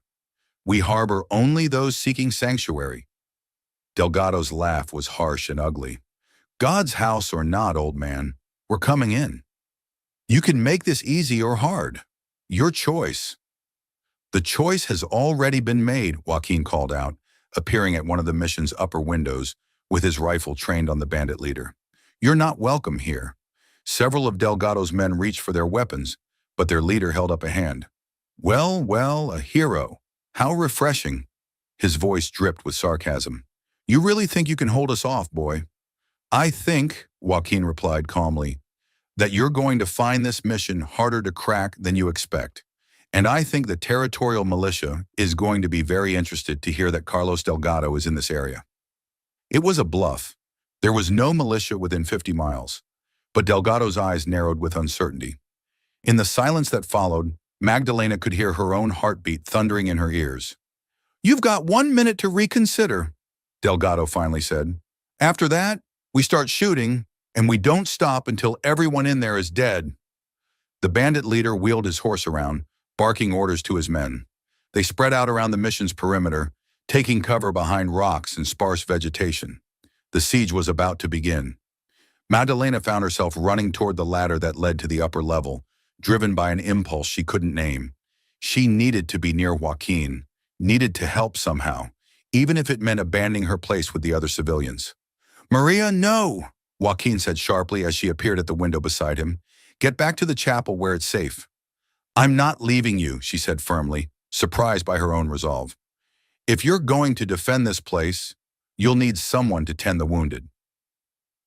We harbor only those seeking sanctuary. Delgado's laugh was harsh and ugly. God's house or not, old man, we're coming in. You can make this easy or hard. Your choice. The choice has already been made, Joaquin called out, appearing at one of the mission's upper windows with his rifle trained on the bandit leader. You're not welcome here. Several of Delgado's men reached for their weapons, but their leader held up a hand. Well, well, a hero. How refreshing. His voice dripped with sarcasm. You really think you can hold us off, boy? I think, Joaquin replied calmly, that you're going to find this mission harder to crack than you expect. And I think the territorial militia is going to be very interested to hear that Carlos Delgado is in this area. It was a bluff. There was no militia within 50 miles, but Delgado's eyes narrowed with uncertainty. In the silence that followed, Magdalena could hear her own heartbeat thundering in her ears. You've got 1 minute to reconsider, Delgado finally said. After that, we start shooting, and we don't stop until everyone in there is dead. The bandit leader wheeled his horse around, barking orders to his men. They spread out around the mission's perimeter, taking cover behind rocks and sparse vegetation. The siege was about to begin. Magdalena found herself running toward the ladder that led to the upper level, driven by an impulse she couldn't name. She needed to be near Joaquin, needed to help somehow, even if it meant abandoning her place with the other civilians. "Maria, no!" Joaquin said sharply as she appeared at the window beside him. "Get back to the chapel where it's safe." "I'm not leaving you," she said firmly, surprised by her own resolve. "If you're going to defend this place, you'll need someone to tend the wounded."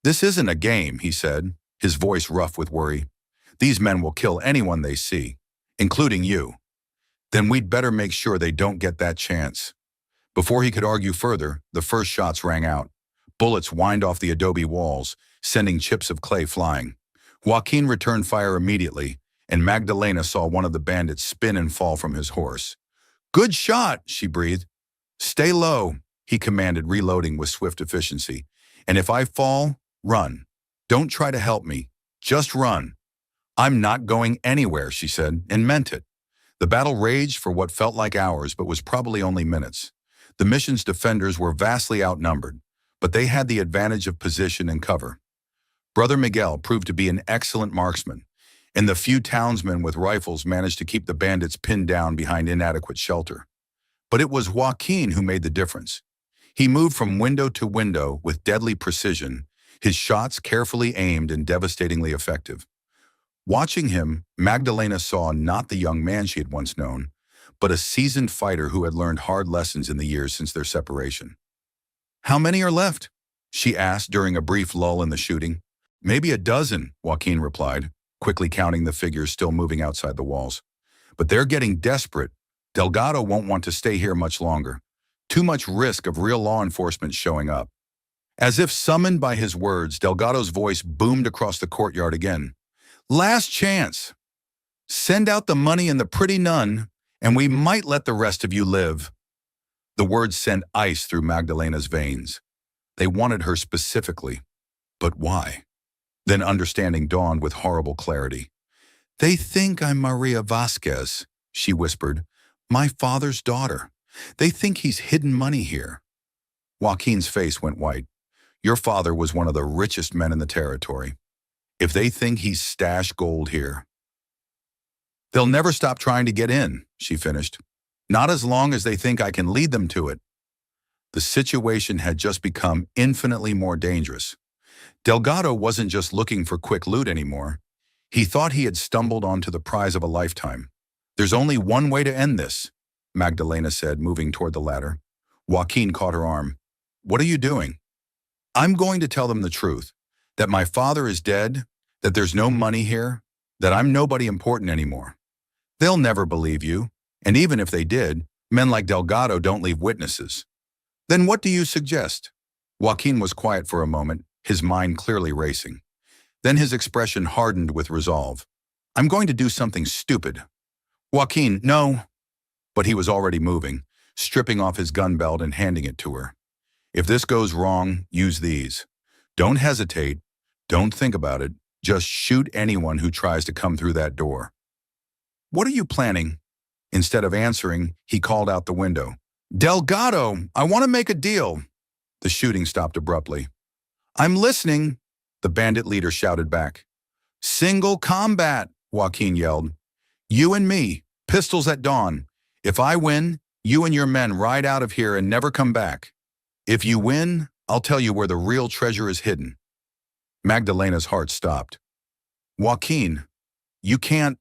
"This isn't a game," he said, his voice rough with worry. "These men will kill anyone they see, including you. Then we'd better make sure they don't get that chance." Before he could argue further, the first shots rang out. Bullets whined off the adobe walls, sending chips of clay flying. Joaquin returned fire immediately, and Magdalena saw one of the bandits spin and fall from his horse. "Good shot," she breathed. "Stay low," he commanded, reloading with swift efficiency. "And if I fall, run. Don't try to help me. Just run." "I'm not going anywhere," she said, and meant it. The battle raged for what felt like hours, but was probably only minutes. The mission's defenders were vastly outnumbered, but they had the advantage of position and cover. Brother Miguel proved to be an excellent marksman, and the few townsmen with rifles managed to keep the bandits pinned down behind inadequate shelter. But it was Joaquin who made the difference. He moved from window to window with deadly precision, his shots carefully aimed and devastatingly effective. Watching him, Magdalena saw not the young man she had once known, but a seasoned fighter who had learned hard lessons in the years since their separation. "How many are left?" she asked during a brief lull in the shooting. "Maybe a dozen," Joaquin replied, quickly counting the figures still moving outside the walls. "But they're getting desperate. Delgado won't want to stay here much longer. Too much risk of real law enforcement showing up." As if summoned by his words, Delgado's voice boomed across the courtyard again. "Last chance. Send out the money and the pretty nun, and we might let the rest of you live." The words sent ice through Magdalena's veins. They wanted her specifically. But why? Then understanding dawned with horrible clarity. "They think I'm Maria Vasquez," she whispered, "my father's daughter. They think he's hidden money here." Joaquin's face went white. "Your father was one of the richest men in the territory. If they think he's stashed gold here, they'll never stop trying to get in," she finished. "Not as long as they think I can lead them to it." The situation had just become infinitely more dangerous. Delgado wasn't just looking for quick loot anymore. He thought he had stumbled onto the prize of a lifetime. "There's only one way to end this," Magdalena said, moving toward the ladder. Joaquin caught her arm. "What are you doing?" "I'm going to tell them the truth, that my father is dead, that there's no money here, that I'm nobody important anymore. They'll never believe you, and even if they did, men like Delgado don't leave witnesses." "Then what do you suggest?" Joaquin was quiet for a moment, his mind clearly racing. Then his expression hardened with resolve. "I'm going to do something stupid." "Joaquin, no." But he was already moving, stripping off his gun belt and handing it to her. "If this goes wrong, use these. Don't hesitate. Don't think about it. Just shoot anyone who tries to come through that door." "What are you planning?" Instead of answering, he called out the window. "Delgado, I want to make a deal." The shooting stopped abruptly. "I'm listening," the bandit leader shouted back. "Single combat," Joaquin yelled. "You and me, pistols at dawn. If I win, you and your men ride out of here and never come back. If you win, I'll tell you where the real treasure is hidden." Magdalena's heart stopped. "Joaquin, you can't—"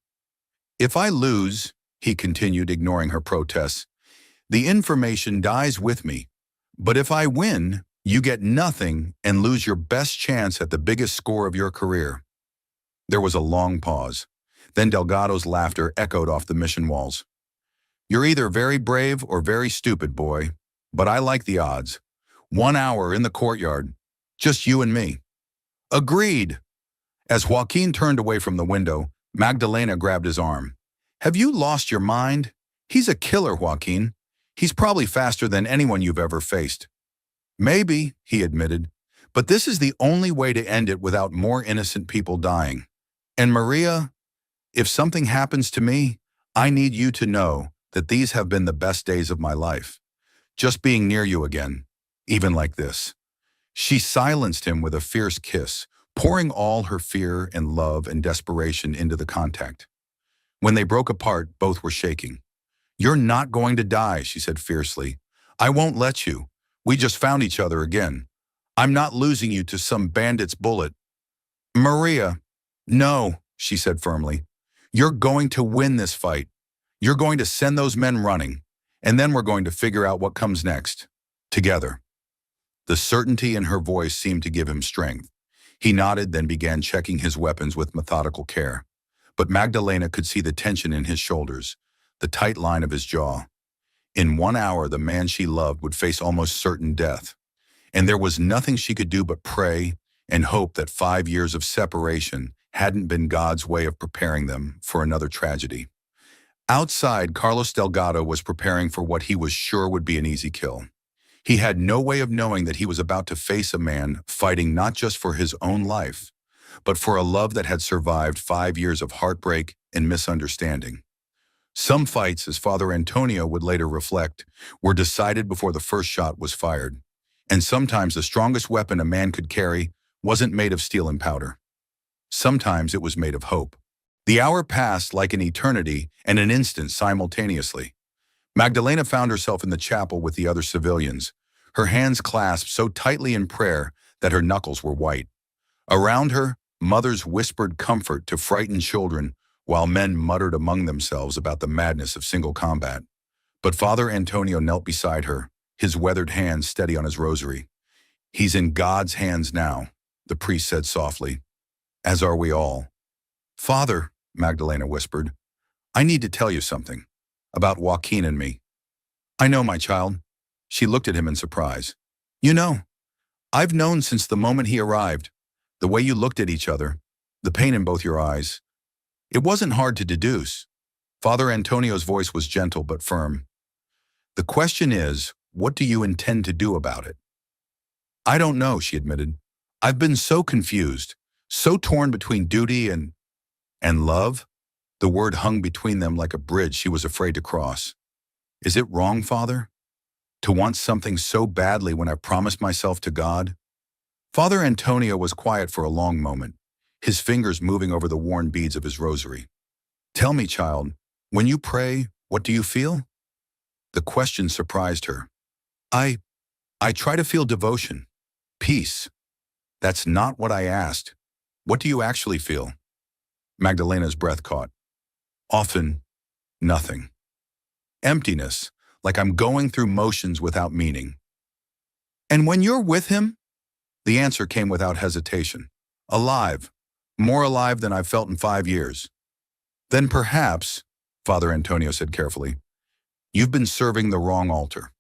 "If I lose," he continued, ignoring her protests, "the information dies with me. But if I win, you get nothing and lose your best chance at the biggest score of your career." There was a long pause. Then Delgado's laughter echoed off the mission walls. "You're either very brave or very stupid, boy. But I like the odds. 1 hour in the courtyard. Just you and me." "Agreed." As Joaquin turned away from the window, Magdalena grabbed his arm. "Have you lost your mind? He's a killer, Joaquin. He's probably faster than anyone you've ever faced." "Maybe," he admitted, "but this is the only way to end it without more innocent people dying. And Maria, if something happens to me, I need you to know that these have been the best days of my life. Just being near you again, even like this." She silenced him with a fierce kiss, pouring all her fear and love and desperation into the contact. When they broke apart, both were shaking. "You're not going to die," she said fiercely. I won't let you. We just found each other again. I'm not losing you to some bandit's bullet. Maria, no, she said firmly. You're going to win this fight. You're going to send those men running, and then we're going to figure out what comes next. Together. The certainty in her voice seemed to give him strength. He nodded, then began checking his weapons with methodical care. But Magdalena could see the tension in his shoulders, the tight line of his jaw. In 1 hour, the man she loved would face almost certain death. And there was nothing she could do but pray and hope that 5 years of separation hadn't been God's way of preparing them for another tragedy. Outside, Carlos Delgado was preparing for what he was sure would be an easy kill. He had no way of knowing that he was about to face a man fighting not just for his own life, but for a love that had survived 5 years of heartbreak and misunderstanding. Some fights, as Father Antonio would later reflect, were decided before the first shot was fired. And sometimes the strongest weapon a man could carry wasn't made of steel and powder. Sometimes it was made of hope. The hour passed like an eternity and an instant simultaneously. Magdalena found herself in the chapel with the other civilians, her hands clasped so tightly in prayer that her knuckles were white. Around her, mothers whispered comfort to frightened children, while men muttered among themselves about the madness of single combat. But Father Antonio knelt beside her, his weathered hands steady on his rosary. He's in God's hands now, the priest said softly, as are we all. Father, Magdalena whispered, I need to tell you something about Joaquin and me. I know, my child. She looked at him in surprise. You know, I've known since the moment he arrived, the way you looked at each other, the pain in both your eyes. It wasn't hard to deduce. Father Antonio's voice was gentle but firm. The question is, what do you intend to do about it? I don't know, she admitted. I've been so confused, so torn between duty and love. The word hung between them like a bridge she was afraid to cross. Is it wrong, Father? To want something so badly when I promised myself to God? Father Antonio was quiet for a long moment, his fingers moving over the worn beads of his rosary. Tell me, child, when you pray, what do you feel? The question surprised her. I try to feel devotion, peace. That's not what I asked. What do you actually feel? Magdalena's breath caught. Often, nothing. Emptiness, like I'm going through motions without meaning. And when you're with him? The answer came without hesitation. Alive, more alive than I've felt in 5 years. Then perhaps, Father Antonio said carefully, you've been serving the wrong altar.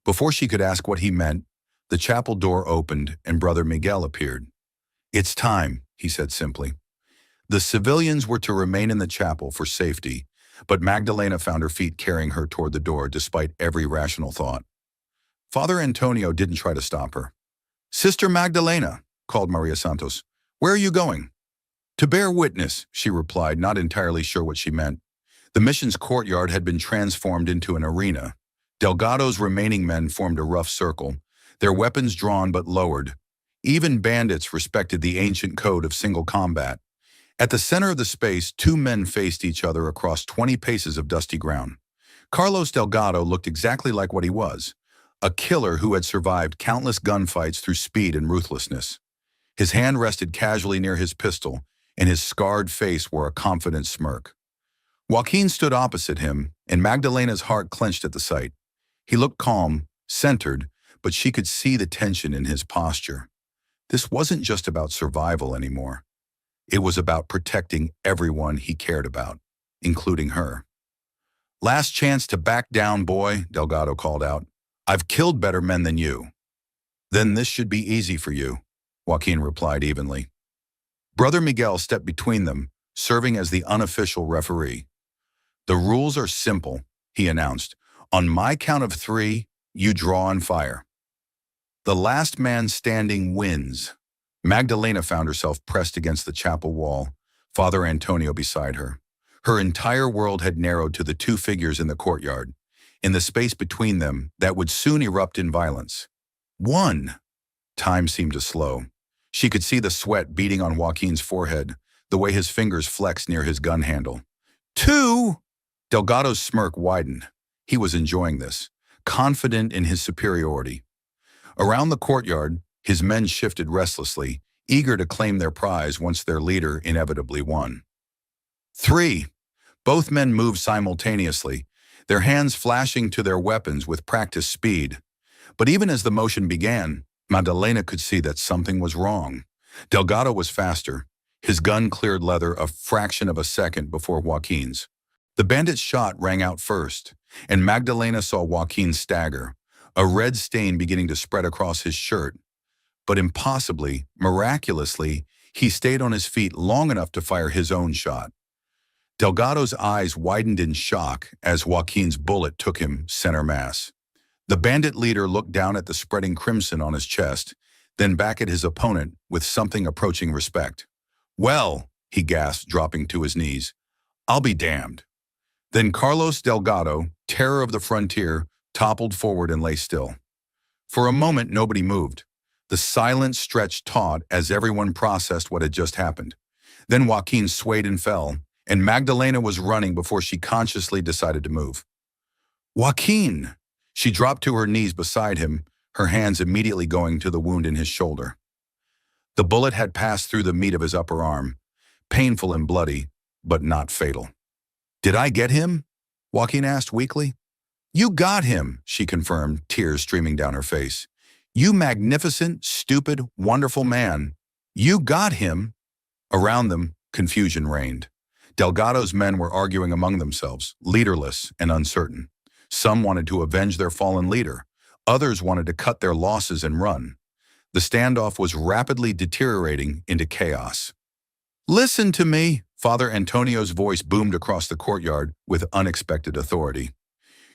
Before she could ask what he meant, the chapel door opened and Brother Miguel appeared. It's time, he said simply. The civilians were to remain in the chapel for safety, but Magdalena found her feet carrying her toward the door despite every rational thought. Father Antonio didn't try to stop her. Sister Magdalena, called Maria Santos, where are you going? To bear witness, she replied, not entirely sure what she meant. The mission's courtyard had been transformed into an arena. Delgado's remaining men formed a rough circle, their weapons drawn but lowered. Even bandits respected the ancient code of single combat. At the center of the space, 2 men faced each other across 20 paces of dusty ground. Carlos Delgado looked exactly like what he was, a killer who had survived countless gunfights through speed and ruthlessness. His hand rested casually near his pistol, and his scarred face wore a confident smirk. Joaquin stood opposite him, and Magdalena's heart clenched at the sight. He looked calm, centered, but she could see the tension in his posture. This wasn't just about survival anymore. It was about protecting everyone he cared about, including her. Last chance to back down, boy, Delgado called out. I've killed better men than you. Then this should be easy for you, Joaquin replied evenly. Brother Miguel stepped between them, serving as the unofficial referee. The rules are simple, he announced. On my count of 3, you draw and fire. The last man standing wins. Magdalena found herself pressed against the chapel wall, Father Antonio beside her. Her entire world had narrowed to the 2 figures in the courtyard, in the space between them that would soon erupt in violence. 1. Time seemed to slow. She could see the sweat beading on Joaquin's forehead, the way his fingers flexed near his gun handle. 2. Delgado's smirk widened. He was enjoying this. confident in his superiority. Around the courtyard, his men shifted restlessly, eager to claim their prize once their leader inevitably won. 3. Both men moved simultaneously, their hands flashing to their weapons with practiced speed. But even as the motion began, Magdalena could see that something was wrong. Delgado was faster. His gun cleared leather a fraction of a second before Joaquin's. The bandit's shot rang out first, and Magdalena saw Joaquin stagger, a red stain beginning to spread across his shirt. But impossibly, miraculously, he stayed on his feet long enough to fire his own shot. Delgado's eyes widened in shock as Joaquin's bullet took him center mass. The bandit leader looked down at the spreading crimson on his chest, then back at his opponent with something approaching respect. "Well," he gasped, dropping to his knees, "I'll be damned." Then Carlos Delgado, terror of the frontier, toppled forward and lay still. For a moment, nobody moved. The silence stretched taut as everyone processed what had just happened. Then Joaquin swayed and fell, and Magdalena was running before she consciously decided to move. "Joaquin!" She dropped to her knees beside him, her hands immediately going to the wound in his shoulder. The bullet had passed through the meat of his upper arm, painful and bloody, but not fatal. "Did I get him?" Joaquin asked weakly. "You got him," she confirmed, tears streaming down her face. "You magnificent, stupid, wonderful man. You got him." Around them, confusion reigned. Delgado's men were arguing among themselves, leaderless and uncertain. Some wanted to avenge their fallen leader. Others wanted to cut their losses and run. The standoff was rapidly deteriorating into chaos. "Listen to me," Father Antonio's voice boomed across the courtyard with unexpected authority.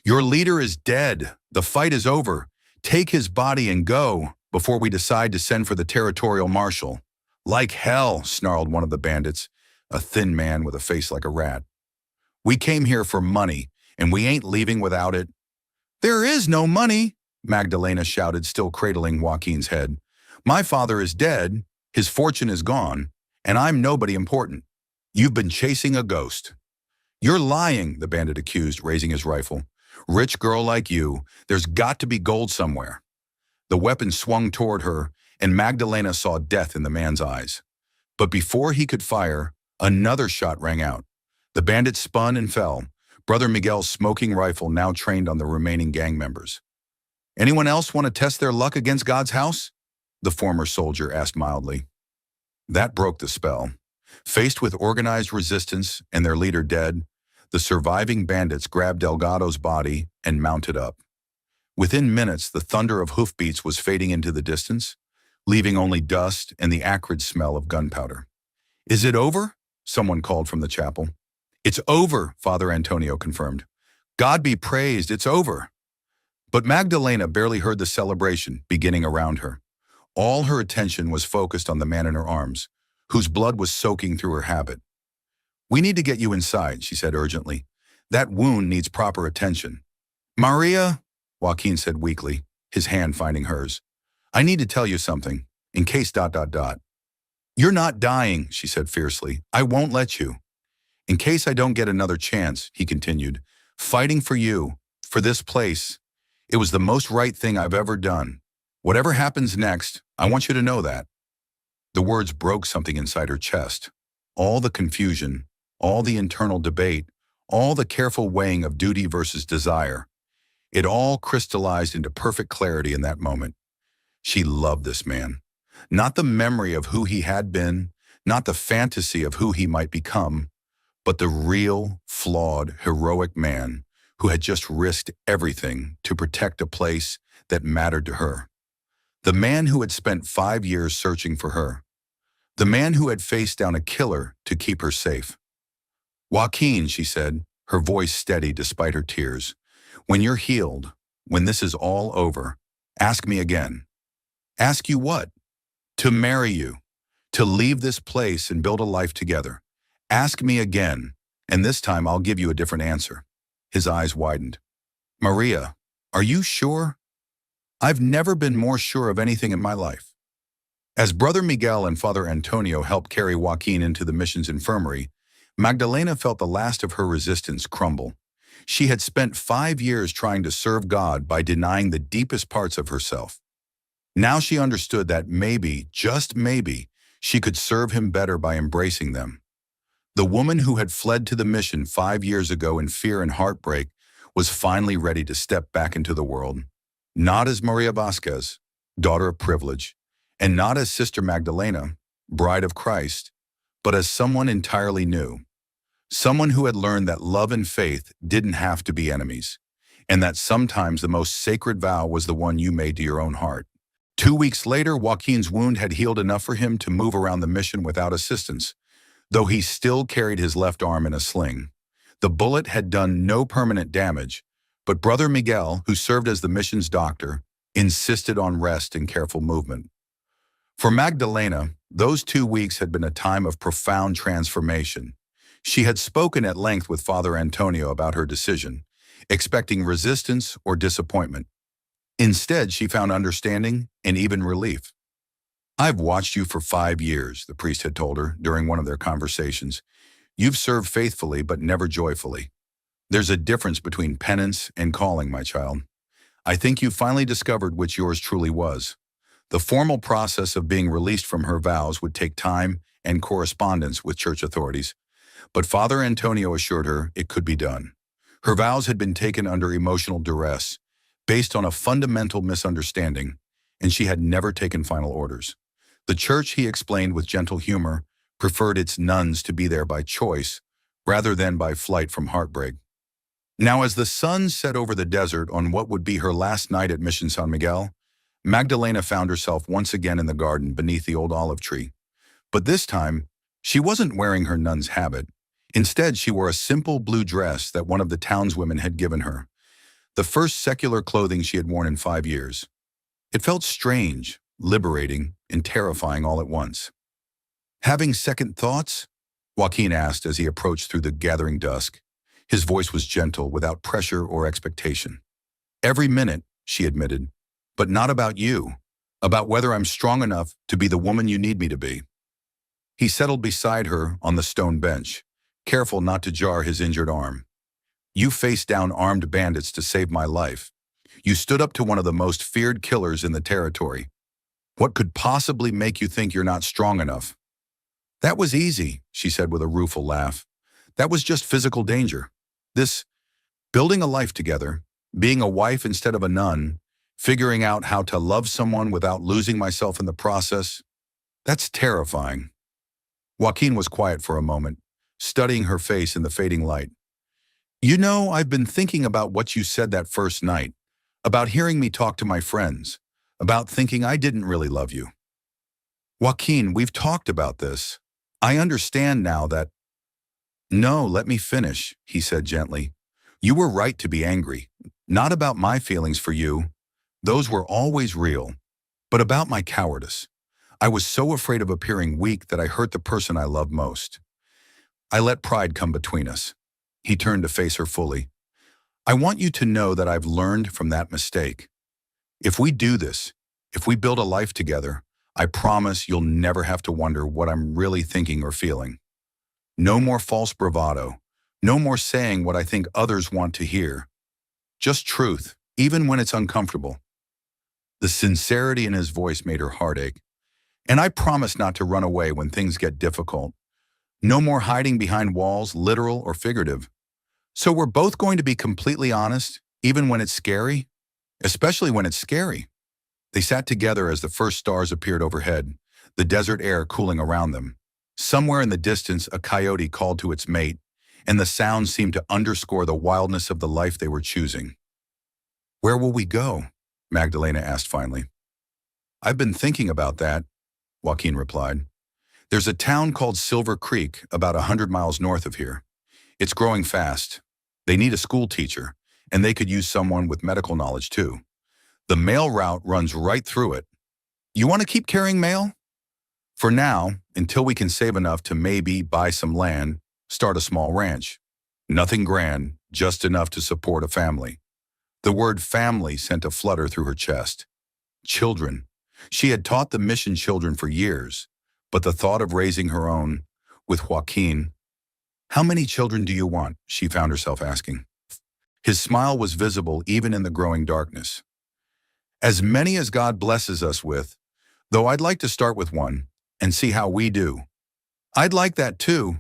"Your leader is dead. The fight is over. Take his body and go before we decide to send for the territorial marshal." "Like hell," snarled one of the bandits, a thin man with a face like a rat. "We came here for money, and we ain't leaving without it." "There is no money," Magdalena shouted, still cradling Joaquin's head. "My father is dead, his fortune is gone, and I'm nobody important. You've been chasing a ghost." "You're lying," the bandit accused, raising his rifle. "Rich girl like you, there's got to be gold somewhere." The weapon swung toward her, and Magdalena saw death in the man's eyes. But before he could fire, another shot rang out. The bandit spun and fell, Brother Miguel's smoking rifle now trained on the remaining gang members. "Anyone else want to test their luck against God's house?" the former soldier asked mildly. That broke the spell. Faced with organized resistance and their leader dead, the surviving bandits grabbed Delgado's body and mounted up. Within minutes, the thunder of hoofbeats was fading into the distance, leaving only dust and the acrid smell of gunpowder. "Is it over?" someone called from the chapel. "It's over," Father Antonio confirmed. "God be praised, it's over." But Magdalena barely heard the celebration beginning around her. All her attention was focused on the man in her arms, whose blood was soaking through her habit. "We need to get you inside," she said urgently. "That wound needs proper attention." "Maria," Joaquin said weakly, his hand finding hers. "I need to tell you something, in case ... "You're not dying," she said fiercely. "I won't let you." "In case I don't get another chance," he continued, "fighting for you, for this place, it was the most right thing I've ever done. Whatever happens next, I want you to know that." The words broke something inside her chest. All the confusion, all the internal debate, all the careful weighing of duty versus desire. It all crystallized into perfect clarity in that moment. She loved this man. Not the memory of who he had been, not the fantasy of who he might become, but the real, flawed, heroic man who had just risked everything to protect a place that mattered to her. The man who had spent 5 years searching for her. The man who had faced down a killer to keep her safe. "Joaquin," she said, her voice steady despite her tears, "when you're healed, when this is all over, ask me again." "Ask you what?" "To marry you, to leave this place and build a life together. Ask me again, and this time I'll give you a different answer." His eyes widened. "Maria, are you sure?" "I've never been more sure of anything in my life." As Brother Miguel and Father Antonio helped carry Joaquin into the mission's infirmary, Magdalena felt the last of her resistance crumble. She had spent 5 years trying to serve God by denying the deepest parts of herself. Now she understood that maybe, just maybe, she could serve him better by embracing them. The woman who had fled to the mission 5 years ago in fear and heartbreak was finally ready to step back into the world. Not as Maria Vasquez, daughter of privilege, and not as Sister Magdalena, bride of Christ, but as someone entirely new. Someone who had learned that love and faith didn't have to be enemies, and that sometimes the most sacred vow was the one you made to your own heart. 2 weeks later, Joaquin's wound had healed enough for him to move around the mission without assistance, though he still carried his left arm in a sling. The bullet had done no permanent damage, but Brother Miguel, who served as the mission's doctor, insisted on rest and careful movement. For Magdalena, those 2 weeks had been a time of profound transformation. She had spoken at length with Father Antonio about her decision, expecting resistance or disappointment. Instead, she found understanding and even relief. "I've watched you for 5 years," the priest had told her during one of their conversations. "You've served faithfully but never joyfully. There's a difference between penance and calling, my child. I think you finally discovered which yours truly was." The formal process of being released from her vows would take time and correspondence with church authorities, but Father Antonio assured her it could be done. Her vows had been taken under emotional duress, based on a fundamental misunderstanding, and she had never taken final orders. The church, he explained with gentle humor, preferred its nuns to be there by choice rather than by flight from heartbreak. Now, as the sun set over the desert on what would be her last night at Mission San Miguel, Magdalena found herself once again in the garden beneath the old olive tree. But this time, she wasn't wearing her nun's habit. Instead, she wore a simple blue dress that one of the townswomen had given her, the first secular clothing she had worn in 5 years. It felt strange, liberating, and terrifying all at once. "Having second thoughts?" Joaquin asked as he approached through the gathering dusk. His voice was gentle, without pressure or expectation. "Every minute," she admitted, "but not about you, about whether I'm strong enough to be the woman you need me to be." He settled beside her on the stone bench, careful not to jar his injured arm. "You faced down armed bandits to save my life. You stood up to one of the most feared killers in the territory. What could possibly make you think you're not strong enough?" "That was easy," she said with a rueful laugh. "That was just physical danger. This, building a life together, being a wife instead of a nun, figuring out how to love someone without losing myself in the process, that's terrifying." Joaquin was quiet for a moment, studying her face in the fading light. "You know, I've been thinking about what you said that first night, about hearing me talk to my friends, about thinking I didn't really love you." "Joaquin, we've talked about this. I understand now that—" "No, let me finish," he said gently. "You were right to be angry, not about my feelings for you. Those were always real, but about my cowardice. I was so afraid of appearing weak that I hurt the person I love most. I let pride come between us." He turned to face her fully. "I want you to know that I've learned from that mistake. If we do this, if we build a life together, I promise you'll never have to wonder what I'm really thinking or feeling. No more false bravado. No more saying what I think others want to hear. Just truth, even when it's uncomfortable." The sincerity in his voice made her heart ache. "And I promise not to run away when things get difficult. No more hiding behind walls, literal or figurative. So we're both going to be completely honest, even when it's scary? Especially when it's scary." They sat together as the first stars appeared overhead, the desert air cooling around them. Somewhere in the distance, a coyote called to its mate, and the sound seemed to underscore the wildness of the life they were choosing. "Where will we go?" Magdalena asked finally. "I've been thinking about that," Joaquin replied. "There's a town called Silver Creek, about 100 miles north of here. It's growing fast. They need a school teacher, and they could use someone with medical knowledge too. The mail route runs right through it. You want to keep carrying mail? For now, until we can save enough to maybe buy some land, start a small ranch. Nothing grand, just enough to support a family." The word family sent a flutter through her chest. Children. She had taught the mission children for years, but the thought of raising her own, with Joaquin— "How many children do you want?" she found herself asking. His smile was visible even in the growing darkness. As many as God blesses us with, though I'd like to start with one and see how we do. I'd like that too.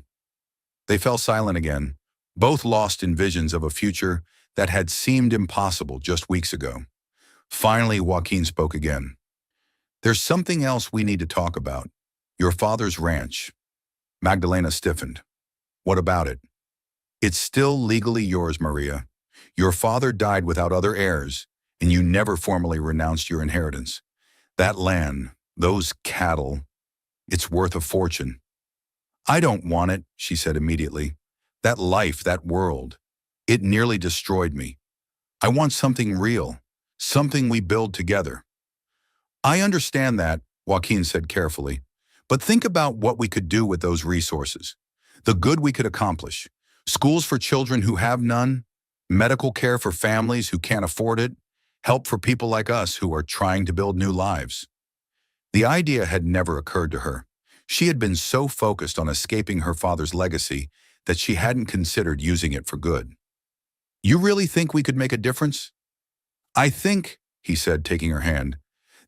They fell silent again, both lost in visions of a future that had seemed impossible just weeks ago. Finally, Joaquin spoke again. There's something else we need to talk about. Your father's ranch. Magdalena stiffened. What about it? It's still legally yours, Maria. Your father died without other heirs, and you never formally renounced your inheritance. That land, those cattle, it's worth a fortune. I don't want it, she said immediately. That life, that world, it nearly destroyed me. I want something real, something we build together. I understand that, Joaquin said carefully, but think about what we could do with those resources. The good we could accomplish. Schools for children who have none, medical care for families who can't afford it, help for people like us who are trying to build new lives. The idea had never occurred to her. She had been so focused on escaping her father's legacy that she hadn't considered using it for good. You really think we could make a difference? I think, he said, taking her hand,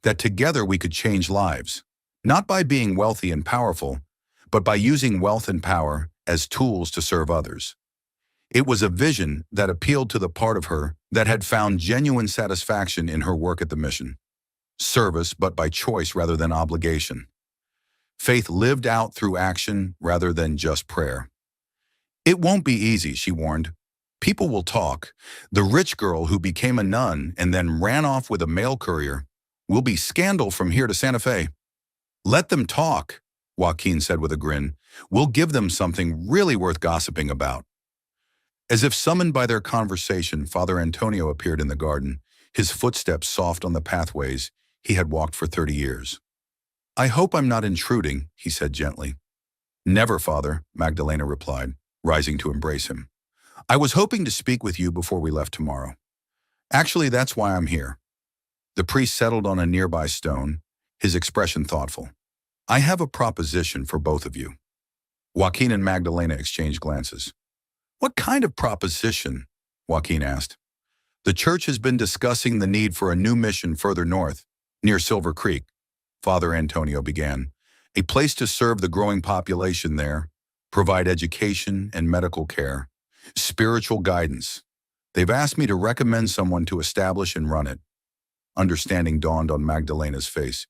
that together we could change lives, not by being wealthy and powerful, but by using wealth and power as tools to serve others. It was a vision that appealed to the part of her that had found genuine satisfaction in her work at the mission. Service, but by choice rather than obligation. Faith lived out through action rather than just prayer. It won't be easy, she warned. People will talk. The rich girl who became a nun and then ran off with a mail courier will be scandal from here to Santa Fe. Let them talk, Joaquin said with a grin. We'll give them something really worth gossiping about. As if summoned by their conversation, Father Antonio appeared in the garden, his footsteps soft on the pathways he had walked for 30 years. I hope I'm not intruding, he said gently. Never, Father, Magdalena replied, rising to embrace him. I was hoping to speak with you before we left tomorrow. Actually, that's why I'm here. The priest settled on a nearby stone, his expression thoughtful. I have a proposition for both of you. Joaquin and Magdalena exchanged glances. What kind of proposition? Joaquin asked. The church has been discussing the need for a new mission further north, near Silver Creek, Father Antonio began. A place to serve the growing population there, provide education and medical care, spiritual guidance. They've asked me to recommend someone to establish and run it. Understanding dawned on Magdalena's face.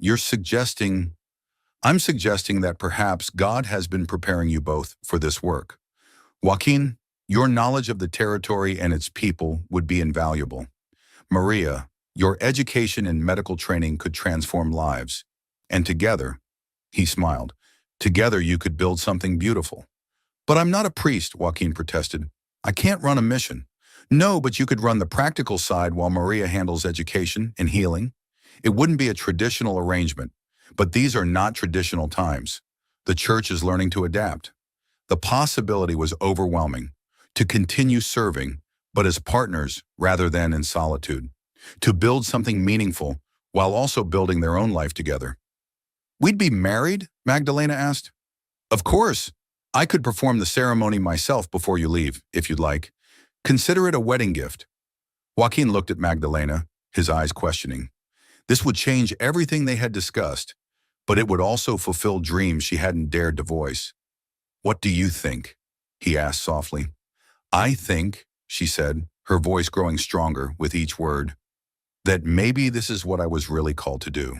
I'm suggesting that perhaps God has been preparing you both for this work. Joaquin, your knowledge of the territory and its people would be invaluable. Maria, your education and medical training could transform lives. And together, he smiled, together you could build something beautiful. But I'm not a priest, Joaquin protested. I can't run a mission. No, but you could run the practical side while Maria handles education and healing. It wouldn't be a traditional arrangement, but these are not traditional times. The church is learning to adapt. The possibility was overwhelming, to continue serving, but as partners rather than in solitude, to build something meaningful while also building their own life together. We'd be married? Magdalena asked. Of course. I could perform the ceremony myself before you leave, if you'd like. Consider it a wedding gift. Joaquin looked at Magdalena, his eyes questioning. This would change everything they had discussed, but it would also fulfill dreams she hadn't dared to voice. What do you think? He asked softly. I think, she said, her voice growing stronger with each word, that maybe this is what I was really called to do.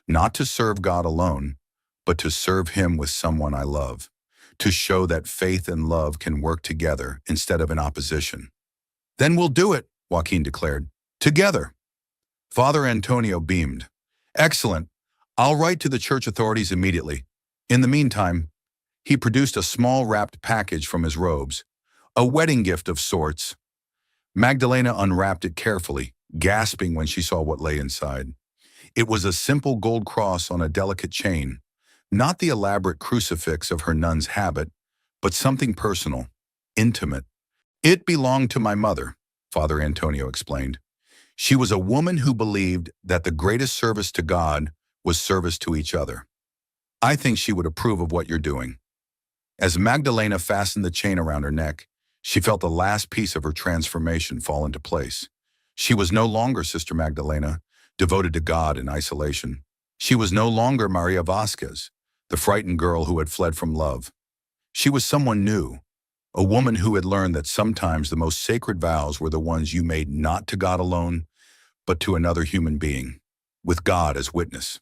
Not to serve God alone, but to serve Him with someone I love. To show that faith and love can work together instead of in opposition. Then we'll do it, Joaquin declared. Together. Father Antonio beamed. Excellent. I'll write to the church authorities immediately. In the meantime, he produced a small wrapped package from his robes, a wedding gift of sorts. Magdalena unwrapped it carefully, gasping when she saw what lay inside. It was a simple gold cross on a delicate chain, not the elaborate crucifix of her nun's habit, but something personal, intimate. It belonged to my mother, Father Antonio explained. She was a woman who believed that the greatest service to God was service to each other. I think she would approve of what you're doing. As Magdalena fastened the chain around her neck, She felt the last piece of her transformation fall into place. She was no longer Sister Magdalena, devoted to God in isolation. She was no longer Maria Vasquez, the frightened girl who had fled from love. She was someone new, a woman who had learned that sometimes the most sacred vows were the ones you made not to God alone, but to another human being, with God as witness.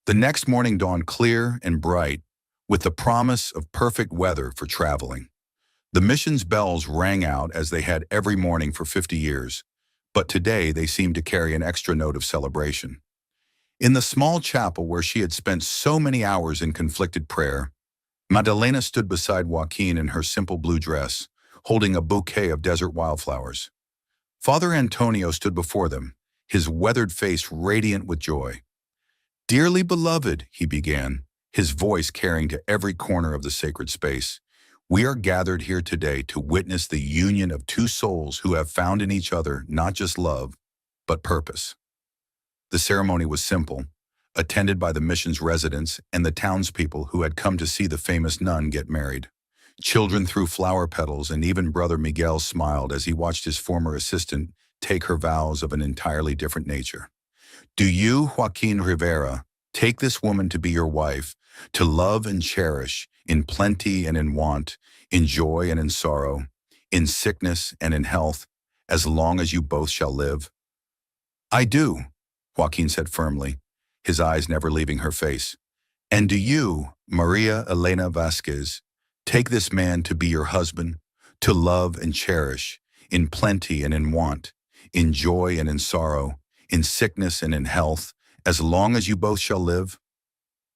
The next morning dawned clear and bright, with the promise of perfect weather for traveling. The mission's bells rang out as they had every morning for 50 years, but today they seemed to carry an extra note of celebration. In the small chapel where she had spent so many hours in conflicted prayer, Magdalena stood beside Joaquin in her simple blue dress, holding a bouquet of desert wildflowers. Father Antonio stood before them, his weathered face radiant with joy. "Dearly beloved," he began, his voice carrying to every corner of the sacred space, "we are gathered here today to witness the union of two souls who have found in each other not just love, but purpose." The ceremony was simple, attended by the mission's residents and the townspeople who had come to see the famous nun get married. Children threw flower petals, and even Brother Miguel smiled as he watched his former assistant take her vows of an entirely different nature. "Do you, Joaquin Rivera, take this woman to be your wife, to love and cherish, in plenty and in want, in joy and in sorrow, in sickness and in health, as long as you both shall live?" "I do," Joaquin said firmly, his eyes never leaving her face. "And do you, Maria Elena Vasquez, take this man to be your husband, to love and cherish, in plenty and in want, in joy and in sorrow, in sickness and in health, as long as you both shall live?"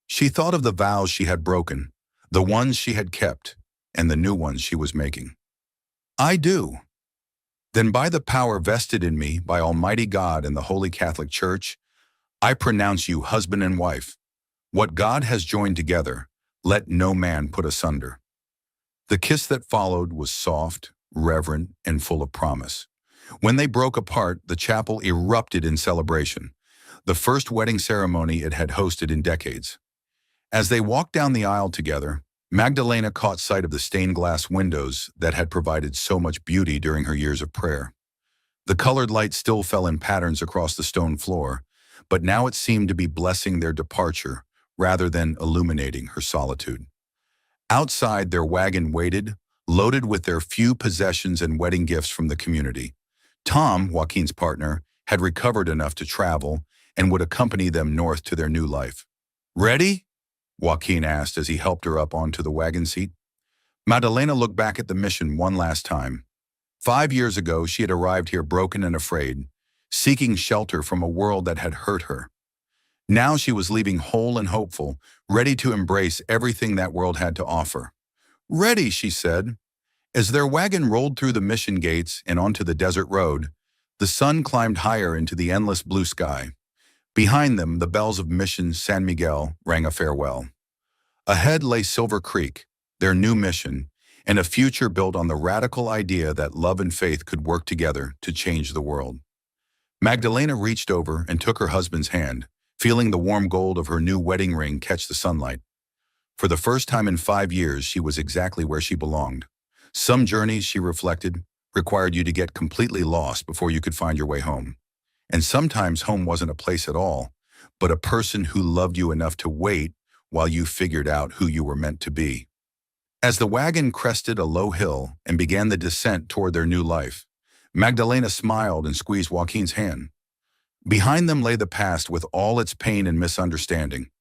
She thought of the vows she had broken, the ones she had kept, and the new ones she was making. "I do." "Then by the power vested in me by Almighty God and the Holy Catholic Church, I pronounce you husband and wife. What God has joined together, let no man put asunder." The kiss that followed was soft, reverent, and full of promise. When they broke apart, the chapel erupted in celebration, the first wedding ceremony it had hosted in decades. As they walked down the aisle together, Magdalena caught sight of the stained glass windows that had provided so much beauty during her years of prayer. The colored light still fell in patterns across the stone floor, but now it seemed to be blessing their departure rather than illuminating her solitude. Outside, their wagon waited, loaded with their few possessions and wedding gifts from the community. Tom, Joaquin's partner, had recovered enough to travel and would accompany them north to their new life. "Ready?" Joaquin asked as he helped her up onto the wagon seat. Magdalena looked back at the mission one last time. 5 years ago, she had arrived here broken and afraid, seeking shelter from a world that had hurt her. Now she was leaving whole and hopeful, ready to embrace everything that world had to offer. "Ready," she said. As their wagon rolled through the mission gates and onto the desert road, the sun climbed higher into the endless blue sky. Behind them, the bells of Mission San Miguel rang a farewell. Ahead lay Silver Creek, their new mission, and a future built on the radical idea that love and faith could work together to change the world. Magdalena reached over and took her husband's hand, feeling the warm gold of her new wedding ring catch the sunlight. For the first time in 5 years, she was exactly where she belonged. Some journeys, she reflected, required you to get completely lost before you could find your way home. And sometimes home wasn't a place at all, but a person who loved you enough to wait while you figured out who you were meant to be. As the wagon crested a low hill and began the descent toward their new life, Magdalena smiled and squeezed Joaquin's hand. Behind them lay the past with all its pain and misunderstanding.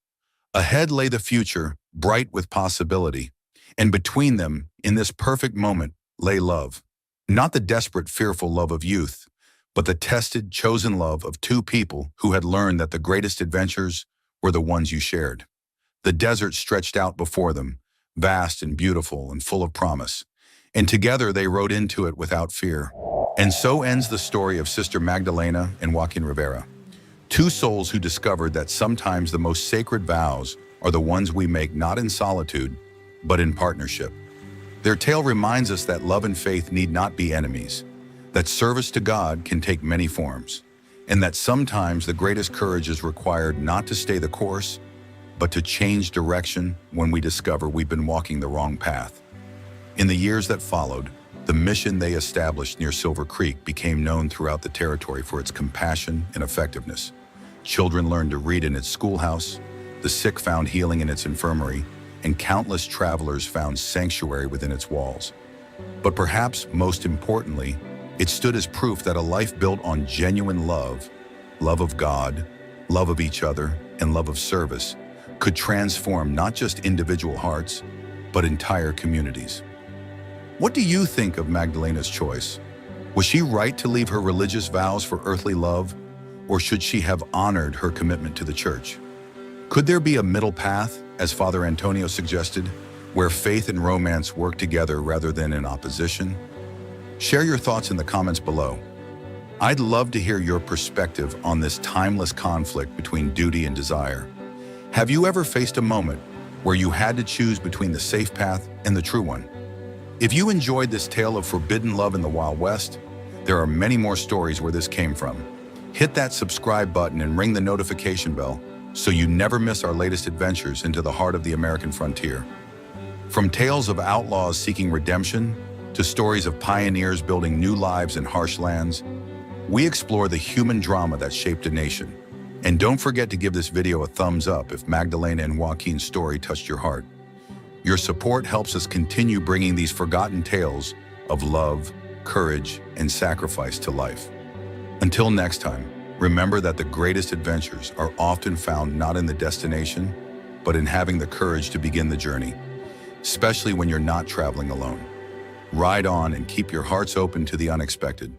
Ahead lay the future, bright with possibility. And between them, in this perfect moment, lay love. Not the desperate, fearful love of youth, but the tested, chosen love of two people who had learned that the greatest adventures were the ones you shared. The desert stretched out before them, vast and beautiful and full of promise, and together they rode into it without fear. And so ends the story of Sister Magdalena and Joaquin Rivera, two souls who discovered that sometimes the most sacred vows are the ones we make not in solitude, but in partnership. Their tale reminds us that love and faith need not be enemies, that service to God can take many forms, and that sometimes the greatest courage is required not to stay the course, but to change direction when we discover we've been walking the wrong path. In the years that followed, The mission they established near Silver Creek became known throughout the territory for its compassion and effectiveness. Children learned to read in its schoolhouse, the sick found healing in its infirmary, and countless travelers found sanctuary within its walls. But perhaps most importantly, it stood as proof that a life built on genuine love, love of God, love of each other, and love of service, could transform not just individual hearts, but entire communities. What do you think of Magdalena's choice? Was she right to leave her religious vows for earthly love, or should she have honored her commitment to the church? Could there be a middle path, as Father Antonio suggested, where faith and romance work together rather than in opposition? Share your thoughts in the comments below. I'd love to hear your perspective on this timeless conflict between duty and desire. Have you ever faced a moment where you had to choose between the safe path and the true one? If you enjoyed this tale of forbidden love in the Wild West, there are many more stories where this came from. Hit that subscribe button and ring the notification bell so you never miss our latest adventures into the heart of the American frontier. From tales of outlaws seeking redemption to stories of pioneers building new lives in harsh lands, we explore the human drama that shaped a nation. And don't forget to give this video a thumbs up if Magdalena and Joaquin's story touched your heart. Your support helps us continue bringing these forgotten tales of love, courage, and sacrifice to life. Until next time, remember that the greatest adventures are often found not in the destination, but in having the courage to begin the journey, especially when you're not traveling alone. Ride on and keep your hearts open to the unexpected.